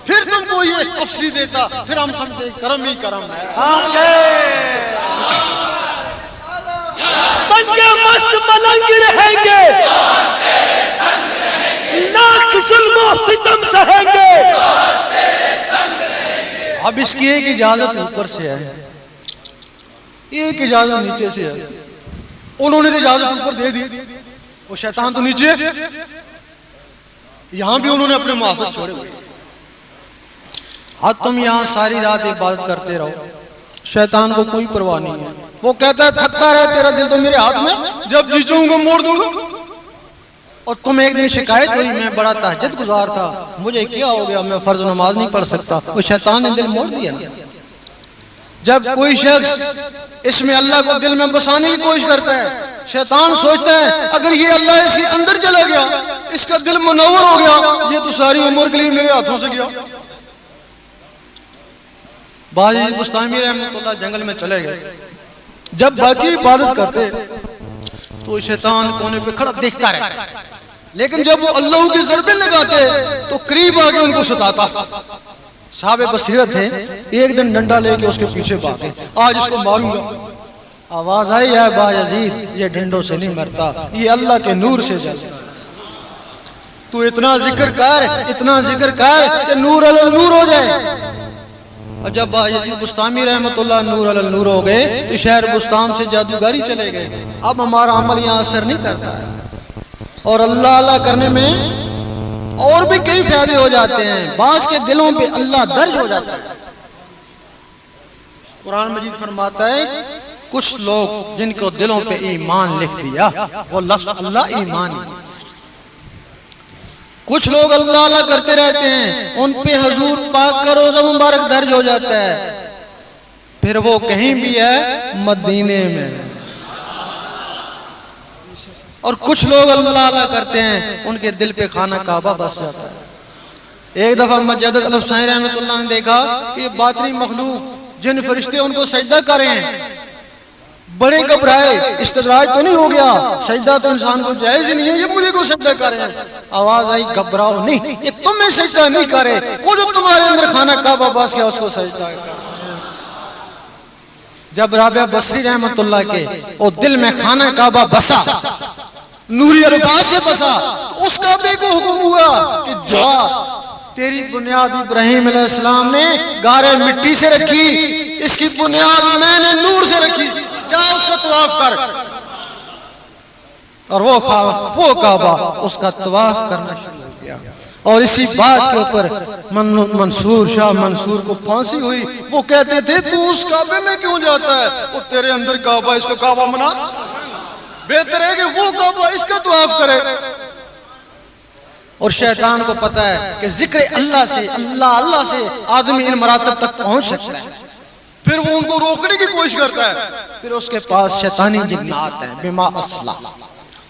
B: پھر تم کو یہ افسری دیتا، پھر ہم سمجھتے کرم ہی کرم ہے۔
A: سنگے مست ملنگ رہیں گے، لاکھ ظلم و ستم سہیں گے۔
B: اب اس کی ایک اجازت اوپر سے ہے، ایک اجازت نیچے سے ہے۔ انہوں نے اجازت اوپر دے دی، وہ شیطان تو نیچے، یہاں بھی انہوں نے اپنے محافظ چھوڑے ہوئے۔ اب تم یہاں ساری رات عبادت کرتے رہو، شیطان کو کوئی پرواہ نہیں ہے، وہ کہتا ہے تھکتا رہے، تیرا دل تو میرے ہاتھ میں، جب جی چاہوں گا موڑ دوں گا۔ اور تم ایک دن شکایت ہوئی میں بڑا تہجد گزار تھا، مجھے کیا ہو گیا، میں فرض نماز نہیں پڑھ سکتا، وہ شیطان نے دل موڑ دیا نا۔ جب کوئی شخص اس میں اللہ کو دل میں بسانے کی کوشش کرتا ہے، شیطان سوچتا ہے اگر یہ اللہ اس کے اندر چلا گیا، اس کا دل منور ہو گیا، یہ تو ساری عمر کے لیے میرے ہاتھوں سے گیا۔ باجی بستامی رحمۃ اللہ جنگل میں چلے گئے، جب باقی عبادت کرتے تو شیطان کونے پہ کھڑا دیکھتا رہتا، لیکن جب وہ اللہ کی ضربیں لگاتے تو قریب آگے ان کو ستاتا۔ صاحب بصیرت تھے، ایک دن ڈنڈا لے کے اس کے پیچھے بھاگے، آج اس کو ماروں گا۔ آواز آئی ہے با یزید، یہ ڈنڈوں سے نہیں مرتا، یہ اللہ کے نور سے جلتا۔ تو اتنا ذکر کر، اتنا ذکر کر کہ نور علی نور ہو جائے۔ اور جب با یزید بستامی رحمت اللہ نور علی نور ہو گئے تو شہر بستان سے جادوگری چلے گئے، اب ہمارا عمل یہاں اثر نہیں کرتا ہے، اور اللہ اللہ کرنے میں اور بھی کئی فائدے ہو جاتے ہیں، بعض کے دلوں پہ اللہ درج ہو جاتا ہے۔ قرآن مجید فرماتا ہے کچھ لوگ جن کو دلوں پہ ایمان لکھ دیا، وہ لفظ اللہ ایمان ہے۔ کچھ لوگ اللہ اللہ کرتے رہتے ہیں، ان پہ حضور پاک کا روزہ مبارک درج ہو جاتا ہے، پھر وہ کہیں بھی ہے مدینے میں۔ اور کچھ لوگ اللہ اللہ کرتے ہیں، ان کے دل پہ خانہ کعبہ بس جاتا ہے۔ ایک دفعہ مجدد الفسانی رحمۃ اللہ نے دیکھا کہ باطنی مخلوق جن فرشتے ان کو سجدہ کر رہے ہیں، بڑے گھبرائے، استدراج تو نہیں ہو گیا؟ سجدہ تو انسان کو جائز ہی نہیں ہے، یہ مجھے کو سجدہ کر رہے ہیں۔ آواز آئی گھبراؤ نہیں، یہ تمہیں سجدہ نہیں کرے، وہ جو تمہارے اندر خانہ کعبہ بس گیا اس کو سجدہ کر۔ جب رابعہ بصری رحمۃ اللہ کے وہ دل میں خانہ کعبہ بسا، نوری الفاظ سے بسا، تو اس کعبے کو حکم ہوا کہ جا، تیری بنیاد ابراہیم علیہ السلام نے گارے مٹی سے رکھی، اس کی بنیاد میں نے نور سے رکھی، جا اس کا طواف کر۔ اور وہ کعبہ اس کا طواف کرنا شروع ہو گیا۔ اور اسی بات کے اوپر منصور شاہ منصور کو پھانسی ہوئی۔ وہ کہتے تھے تو اس کعبے میں کیوں جاتا ہے؟ وہ تیرے اندر کعبہ، اس کو کعبہ منا، بہتر ہے کہ وہ کعبہ اس کا طواف کرے۔ اور شیطان کو پتا ہے کہ ذکر اللہ سے، اللہ سے آدمی ان مراتب تک پہنچ سکتا ہے، پھر وہ ان کو روکنے کی کوشش کرتا ہے، پھر اس کے پاس شیطانی جنات ہیں، بما اصلح،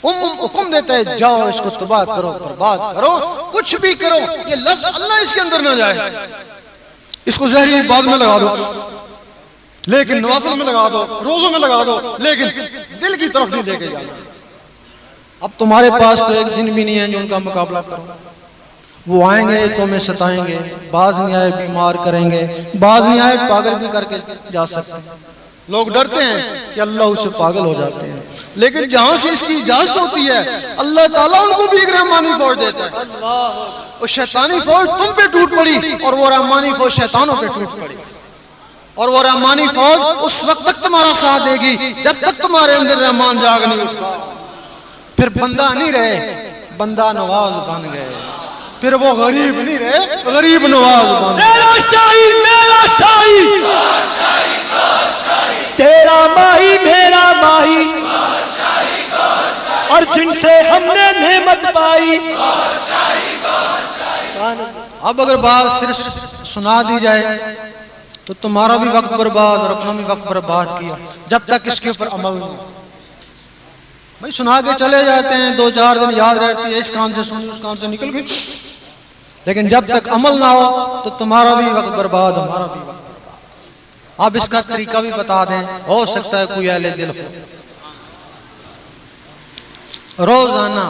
B: حکم دیتا ہے جاؤ اس کو تباہ کرو، برباد کرو، کچھ بھی کرو، یہ لفظ اللہ اس کے اندر نہ جائے، اس کو زہری بعد میں لگا دو، لیکن نوافل میں لگا دو، روزوں میں لگا دو، لیکن دل کی طرف نہیں لے کے جانا۔ اب تمہارے پاس تو ایک دن بھی نہیں ہے جو ان کا مقابلہ کرو۔ وہ آئیں گے تمہیں ستائیں گے، بعض نہیں آئے بیمار کریں گے، بعض نہیں آئے پاگل بھی کر کے جا سکتے ہیں۔ لوگ ڈرتے ہیں کہ اللہ اس سے پاگل ہو جاتے ہیں، لیکن جہاں سے اس کی اجازت ہوتی ہے اللہ تعالیٰ ان کو بھی ایک رحمانی فوج دیتا ہے۔ اور شیطانی فوج تم پہ ٹوٹ پڑی اور وہ رحمانی فوج شیطانوں پہ ٹوٹ پڑی، اور وہ رحمانی فوج اس وقت تک تمہارا ساتھ دے گی جب تک تمہارے اندر رحمان جاگ نہیں اٹھتا۔ پھر بندہ نہیں رہے، بندہ نواز بن گئے، پھر وہ غریب نہیں رہے، غریب نواز بن گئے۔
A: میرا شاہی تیرا ماہی میرا ماہی، اور جن سے ہم نے نعمت پائی۔
B: اب اگر بات صرف سنا دی جائے تو تمہارا بھی وقت برباد اور اپنا بھی وقت برباد کیا، جب تک اس کے اوپر عمل نہیں۔ بھائی سنا کے چلے جاتے ہیں، 2-4 دن یاد رہتی ہے، اس کان سے سنی اس کان سے نکل گئی، لیکن جب تک عمل نہ ہو تو تمہارا بھی وقت برباد، ہمارا بھی وقت برباد۔ اب اس کا طریقہ بھی بتا دیں، ہو سکتا ہے کوئی اہل دل ہو۔ روزانہ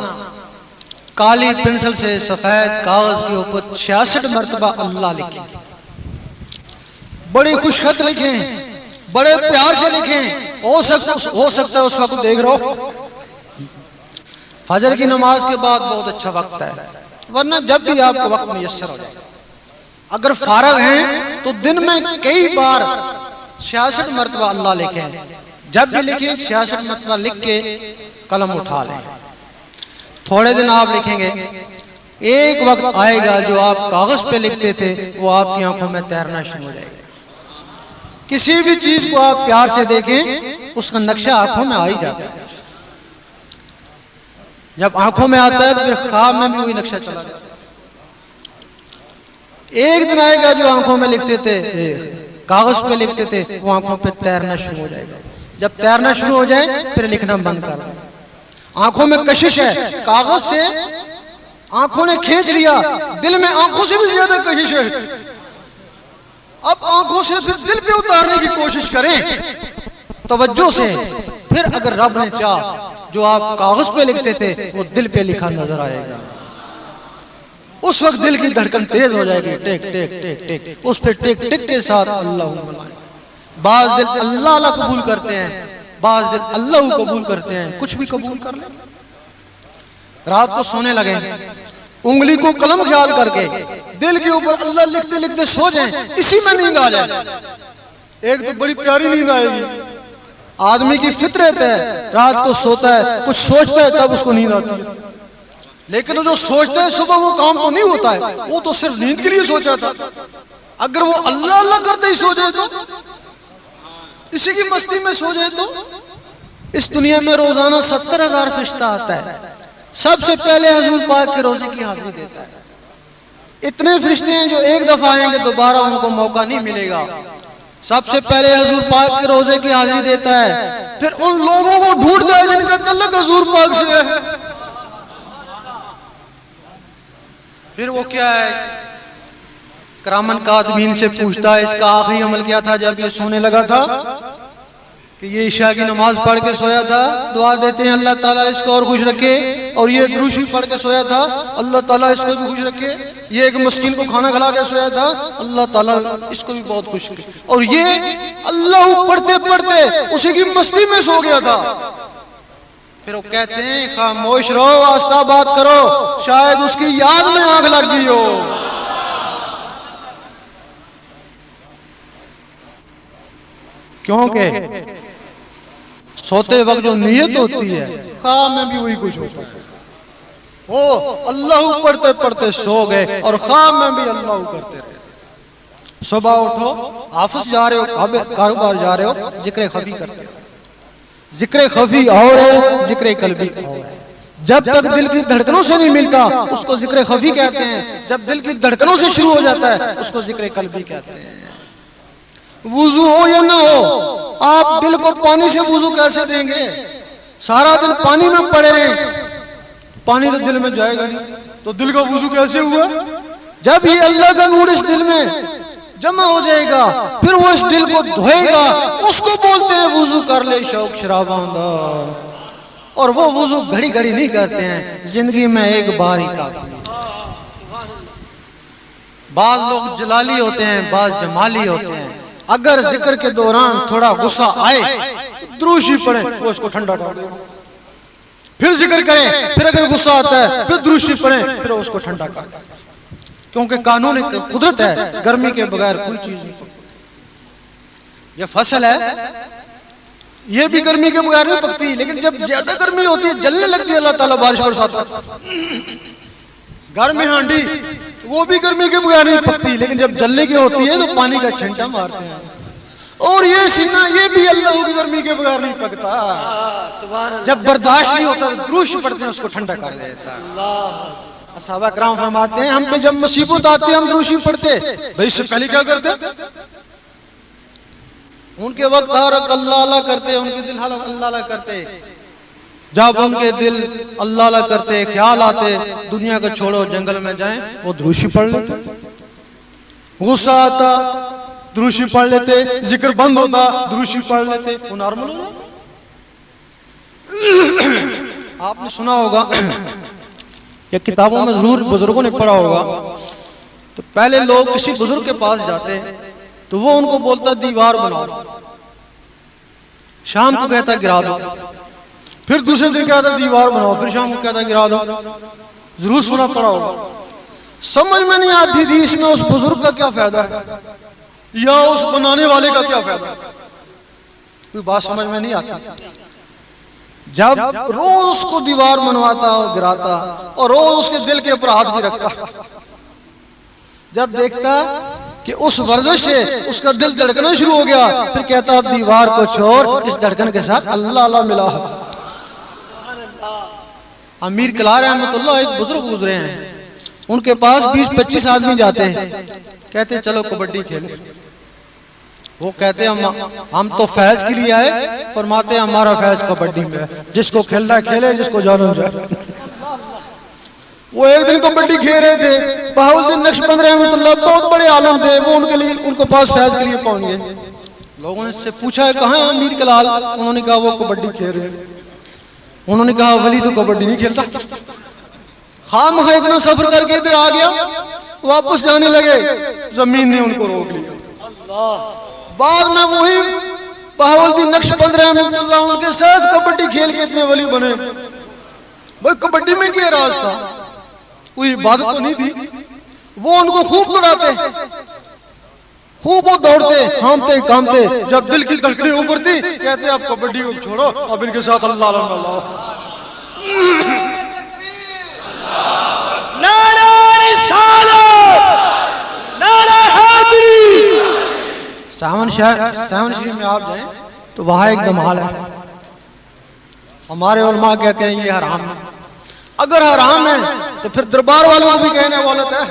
B: کالی پنسل سے سفید کاغذ کے اوپر 66 مرتبہ اللہ لکھیں، بڑی خوش خط لکھیں، بڑے پیار سے لکھیں۔ ہو سکتا ہے اس وقت دیکھ رہو فجر کی نماز کے بعد بہت اچھا وقت ہے، ورنہ جب بھی آپ کو وقت میسر ہو جائے۔ اگر فارغ ہیں تو دن میں کئی بار 66 مرتبہ اللہ لکھیں، جب بھی لکھیں 66 مرتبہ لکھ کے قلم اٹھا لیں۔ تھوڑے دن آپ لکھیں گے، ایک وقت آئے گا جو آپ کاغذ پہ لکھتے تھے وہ آپ کی آنکھوں میں تیرنا شروع ہو جائے گا۔ کسی بھی چیز کو آپ پیار سے دیکھیں اس کا نقشہ آنکھوں میں آ ہی جاتا ہے، جب آنکھوں میں آتا ہے تو پھر خواب میں بھی وہی نقشہ چلا جاتا ہے۔ ایک دن آئے گا جو آنکھوں میں لکھتے تھے، کاغذ پہ لکھتے تھے، وہ آنکھوں پہ تیرنا شروع ہو جائے گا۔ جب تیرنا شروع ہو جائے پھر لکھنا بند کر دیں۔ آنکھوں میں کشش ہے، کاغذ سے آنکھوں نے کھینچ لیا، دل میں آنکھوں سے بھی زیادہ کشش ہے، اب آنکھوں سے پھر دل پہ اتارنے کی کوشش کریں توجہ سے۔ پھر اگر رب نے چاہ جو آپ کاغذ پہ لکھتے تھے وہ دل پہ لکھا نظر آئے گا، اس وقت دل کی دھڑکن تیز ہو جائے گی، ٹیک ٹیک ٹیک ٹیک، اس پہ ٹیک ٹیک کے ساتھ اللہ۔ بعض دل اللہ اللہ قبول کرتے ہیں، بعض دل اللہ قبول کرتے ہیں، کچھ بھی قبول کر لیں۔ رات کو سونے لگے، انگلی کو قلم خیال کر کے دل کے اوپر اللہ لکھتے لکھتے سو جائیں، اسی میں نیند آ جائے۔ ایک تو بڑی پیاری نیند آئے گی، آدمی کی فطرت ہے رات کو سوتا ہے، کچھ سوچتا ہے تب اس کو نیند آتی ہے، لیکن جو سوچتا ہے صبح وہ کام تو نہیں ہوتا ہے، وہ تو صرف نیند کے لیے سوچا تھا۔ اگر وہ اللہ اللہ کرتے ہی سو جائے تو اسی کی مستی میں سو جائے تو اس دنیا میں روزانہ 70,000 فرشتہ آتا ہے، سب سے پہلے حضور پاک کے روزے کی حاضری دیتا ہے۔ اتنے فرشتے ہیں جو ایک دفعہ آئیں گے دوبارہ ان کو موقع نہیں ملے گا۔ سب سے پہلے حضور پاک کے روزے کی حاضری دیتا ہے، پھر ان لوگوں کو ڈھونڈتا ہے جن کا تعلق حضور پاک سے ہے۔ پھر وہ کیا ہے، کرامن کاتبین سے پوچھتا ہے اس کا آخری عمل کیا تھا جب یہ سونے لگا تھا، کہ یہ عشاء کی نماز پڑھ کے سویا تھا، دعا دیتے ہیں اللہ تعالیٰ اس کو اور خوش رکھے، اور یہ دروشی پڑھ کے سویا تھا، اللہ تعالیٰ اس کو بھی خوش رکھے، یہ ایک مسکین کو کھانا کھلا کے سویا تھا، اللہ تعالیٰ اس کو بھی بہت خوش رکھے، اور یہ اللہ پڑھتے پڑھتے اسی کی مستی میں سو گیا تھا۔ پھر وہ کہتے ہیں خاموش رہو، آہستہ بات کرو، شاید اس کی یاد میں آگ لگ گئی ہو۔ کیونکہ سوتے وقت جو نیت ہوتی ہے خواب میں بھی وہی کچھ ہوتا ہے، وہ اللہ پڑھتے پڑھتے سو گئے اور خواب میں بھی اللہ کرتے رہے۔ صبح اٹھو، آفس جا رہے ہو، کاروبار جا رہے ہو، ذکر خفی کرتے ہو۔ ذکر خفی اور ہے، ذکر قلبی اور ہے۔ جب تک دل کی دھڑکنوں سے نہیں ملتا اس کو ذکر خفی کہتے ہیں، جب دل کی دھڑکنوں سے شروع ہو جاتا ہے اس کو ذکر قلبی کہتے ہیں۔ وضو ہو یا نہ ہو، آپ دل کو پانی سے وضو کیسے دیں گے؟ سارا دن پانی میں پڑے رہیں، پانی تو دل میں جائے گا نہیں، تو دل کا وضو کیسے ہوا؟ جب یہ اللہ کا نور اس دل میں جمع ہو جائے گا پھر وہ اس دل کو دھوئے گا، اس کو بولتے ہیں وضو کر لے شوق شراباں دا۔ اور وہ وضو گھڑی گھڑی نہیں کرتے ہیں، زندگی میں ایک بار ہی کافی۔ بعض لوگ جلالی ہوتے ہیں، بعض جمالی ہوتے ہیں، اگر ذکر کے دوران تھوڑا غصہ آئے دروشی پڑھیں، وہ اس کو ٹھنڈا کر دے، پھر ذکر کریں، پھر اگر غصہ آتا ہے پھر دروشی پڑھیں، پھر اس کو ٹھنڈا کر دے، کیونکہ قانون قدرت ہے، گرمی کے بغیر کوئی چیز نہیں۔ یہ فصل ہے، یہ بھی گرمی کے بغیر نہیں پکتی، لیکن جب زیادہ گرمی ہوتی ہے جلنے لگتی ہے اللہ تعالیٰ بارش برساتا ہے۔ گھر میں ہانڈی وہ بھی گرمی کے بغیر نہیں پکتی، لیکن جب جلنے کی ہوتی ہے تو پانی کا چھنٹا مارتے ہیں۔ اور یہ سینہ یہ بھی اللہ کی گرمی کے بغیر نہیں پکتا، جب برداشت نہیں ہوتا تو دروش پڑھتے ہیں اس کو ٹھنڈا کر دیتا ہے۔ صحابہ کرام فرماتے ہیں ہم پہ جب مصیبت آتی ہے ہم دروشی پڑھتے، بھائی اس سے پہلے کیا کرتے؟ ان کے وقت حرک اللہ اللہ کرتے، ان کے دل حرک اللہ اللہ کرتے، جب ان کے دل اللہ اللہ کرتے، خیال آتے دنیا کو چھوڑو جنگل میں جائیں، وہ دروشی پڑھ لیتے، غصہ آتا دروشی پڑھ لیتے، ذکر بند ہوتا دروشی پڑھ لیتے، وہ نارمل ہو جاتا۔ آپ نے سنا ہوگا یا کتابوں میں ضرور بزرگوں نے پڑھا ہوگا، تو پہلے لوگ کسی بزرگ کے پاس جاتے تو وہ ان کو بولتا دیوار بناؤ، شام کو کہتا گرا دو، پھر دوسرے دن کہتا دیوار بناؤ، پھر شام کو کہتا گرا دو۔ ضرور سنا پڑا ہوگا۔ سمجھ میں نہیں آتی تھی اس میں اس بزرگ کا کیا فائدہ ہے یا اس بنانے والے کا کیا فائدہ ہے، کوئی بات سمجھ میں نہیں آتی۔ جب روز اس کو دیوار بنواتا اور گراتا اور روز اس کے دل کے اوپر ہاتھ بھی رکھتا، جب دیکھتا کہ اس ورزش سے اس کا دل دھڑکنا شروع ہو گیا، پھر کہتا اب دیوار کو چھوڑ، اس دھڑکن کے ساتھ اللہ اللہ ملا۔ امیر کلار رحمۃ اللہ ایک بزرگ گزرے ہیں، ان کے پاس 20-25 آدمی جاتے ہیں، کہتے چلو کبڈی کھیلیں۔ وہ کہتے ہم تو فیض کے لیے آئے، فرماتے ہمارا فیض کبڈی میں ہے، جس کو کھیلنا ہے کھیلے، جس کو جانا جائے۔ وہ ایک دن کبڈی کھیل رہے تھے، بہاؤالدین نقشبند رحمۃ اللہ بہت بڑے عالم تھے، وہ ان کو پاس فیض کے لیے پہنچ گئے۔ لوگوں نے سے پوچھا ہے کہاں ہے امیر کلال؟ انہوں نے کہا وہ کبڈی کھیل رہے ہیں۔ انہوں نے کہا ولی تو کبڈی نہیں کھیلتا۔ خام ہے اتنا سفر کر کے ادھر آ گیا، واپس جانے لگے، زمین نے ان کو روک لیا۔ بعد میں وہی بہاؤالدین نقشبند رحمۃ اللہ ان کے ساتھ کبڈی کھیل کے اتنے ولی بنے۔ بھائی کبڈی میں کیا راز تھا؟ کوئی عبادت تو نہیں تھی۔ وہ ان کو خوب دوڑاتے، خوب وہ دوڑتے، ہامتے کامتے، جب دل کی دھڑکنیں اوپر تھی کہتے اب کبڈی کو چھوڑو، اب ان کے ساتھ اللہ اللہ اللہ۔ ساون شریف میں آپ جائیں تو وہاں ایک دمال ہے. ہمارے علماء کہتے ہیں یہ حرام ہے. اگر حرام ہے تو پھر دربار والوں کو بھی کہنے والت ہے.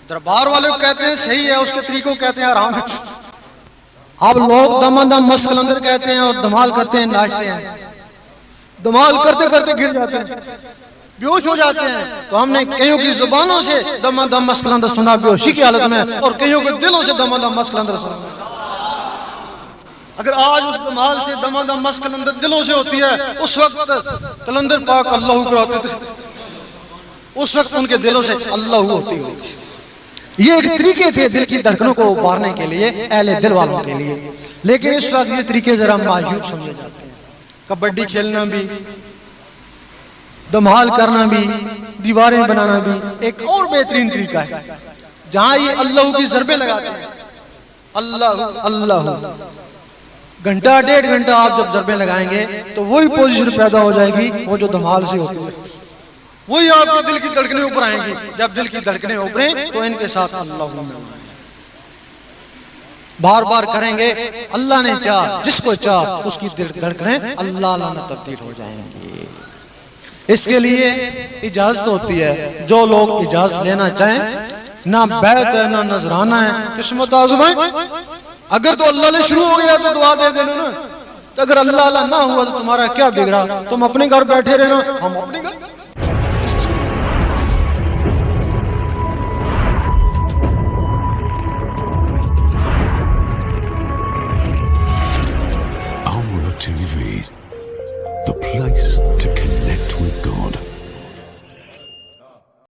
B: دربار والے کو کہتے ہیں صحیح ہے, اس کے طریقوں کہتے ہیں حرام ہے. اب لوگ دم دم مست کلندر کہتے ہیں اور دمال کرتے ہیں, ناچتے ہیں. دمال کرتے کرتے گر جاتے ہیں, بیہوش ہو جاتے ہیں. تو ہم نے کئیوں کی زبانوں سے دم دم مست کلندر سنا بیہوشی کی حالت میں, اور کئیوں کے دلوں سے دم دم مست کلندر سنا. اگر آج اس دمال سے دم دم مست کلندر دلوں سے ہوتی ہے, اس وقت کلندر پاک اللہ اکبر ہوتے تھے, اس وقت ان کے دلوں سے اللہ ہوتی ہوئی. یہ ایک طریقے تھے دل کی دھڑکنوں کو ابارنے کے لیے, اہل دل والوں کے لیے. لیکن اس وقت یہ طریقے ذرا معیوب سمجھے جاتے ہیں. کبڈی کھیلنا بھی, دمال کرنا بھی, دیواریں بنانا بھی ایک اور بہترین طریقہ ہے. جہاں یہ اللہ کی ضربیں لگاتے ہیں, اللہ اللہ, گھنٹہ ڈیڑھ گھنٹہ آپ جب ضربیں لگائیں گے تو وہی پوزیشن پیدا ہو جائے گی وہ جو دمال سے ہوتی ہے. وہی آپ کے دل کی دھڑکنیں اوپر آئیں گی. جب دل کی دھڑکنیں اوپریں تو ان کے ساتھ اللہ بار بار کریں گے. اللہ نے چاہ, جس کو چاہ اس کی دل دھڑکنیں اللہ اللہ میں تبدیل ہو جائیں گی. اس کے لیے اجازت ہوتی ہے. جو لوگ اجازت لینا چاہیں, نہ بیعت ہے نہ نذرانہ ہے, قسمت آزم ہے. اگر تو اللہ نے شروع ہو گیا تو دعا دے دینا نا. اگر اللہ اللہ نہ ہوا تو تمہارا کیا بگڑا, تم اپنے گھر بیٹھے رہنا, ہم اپنے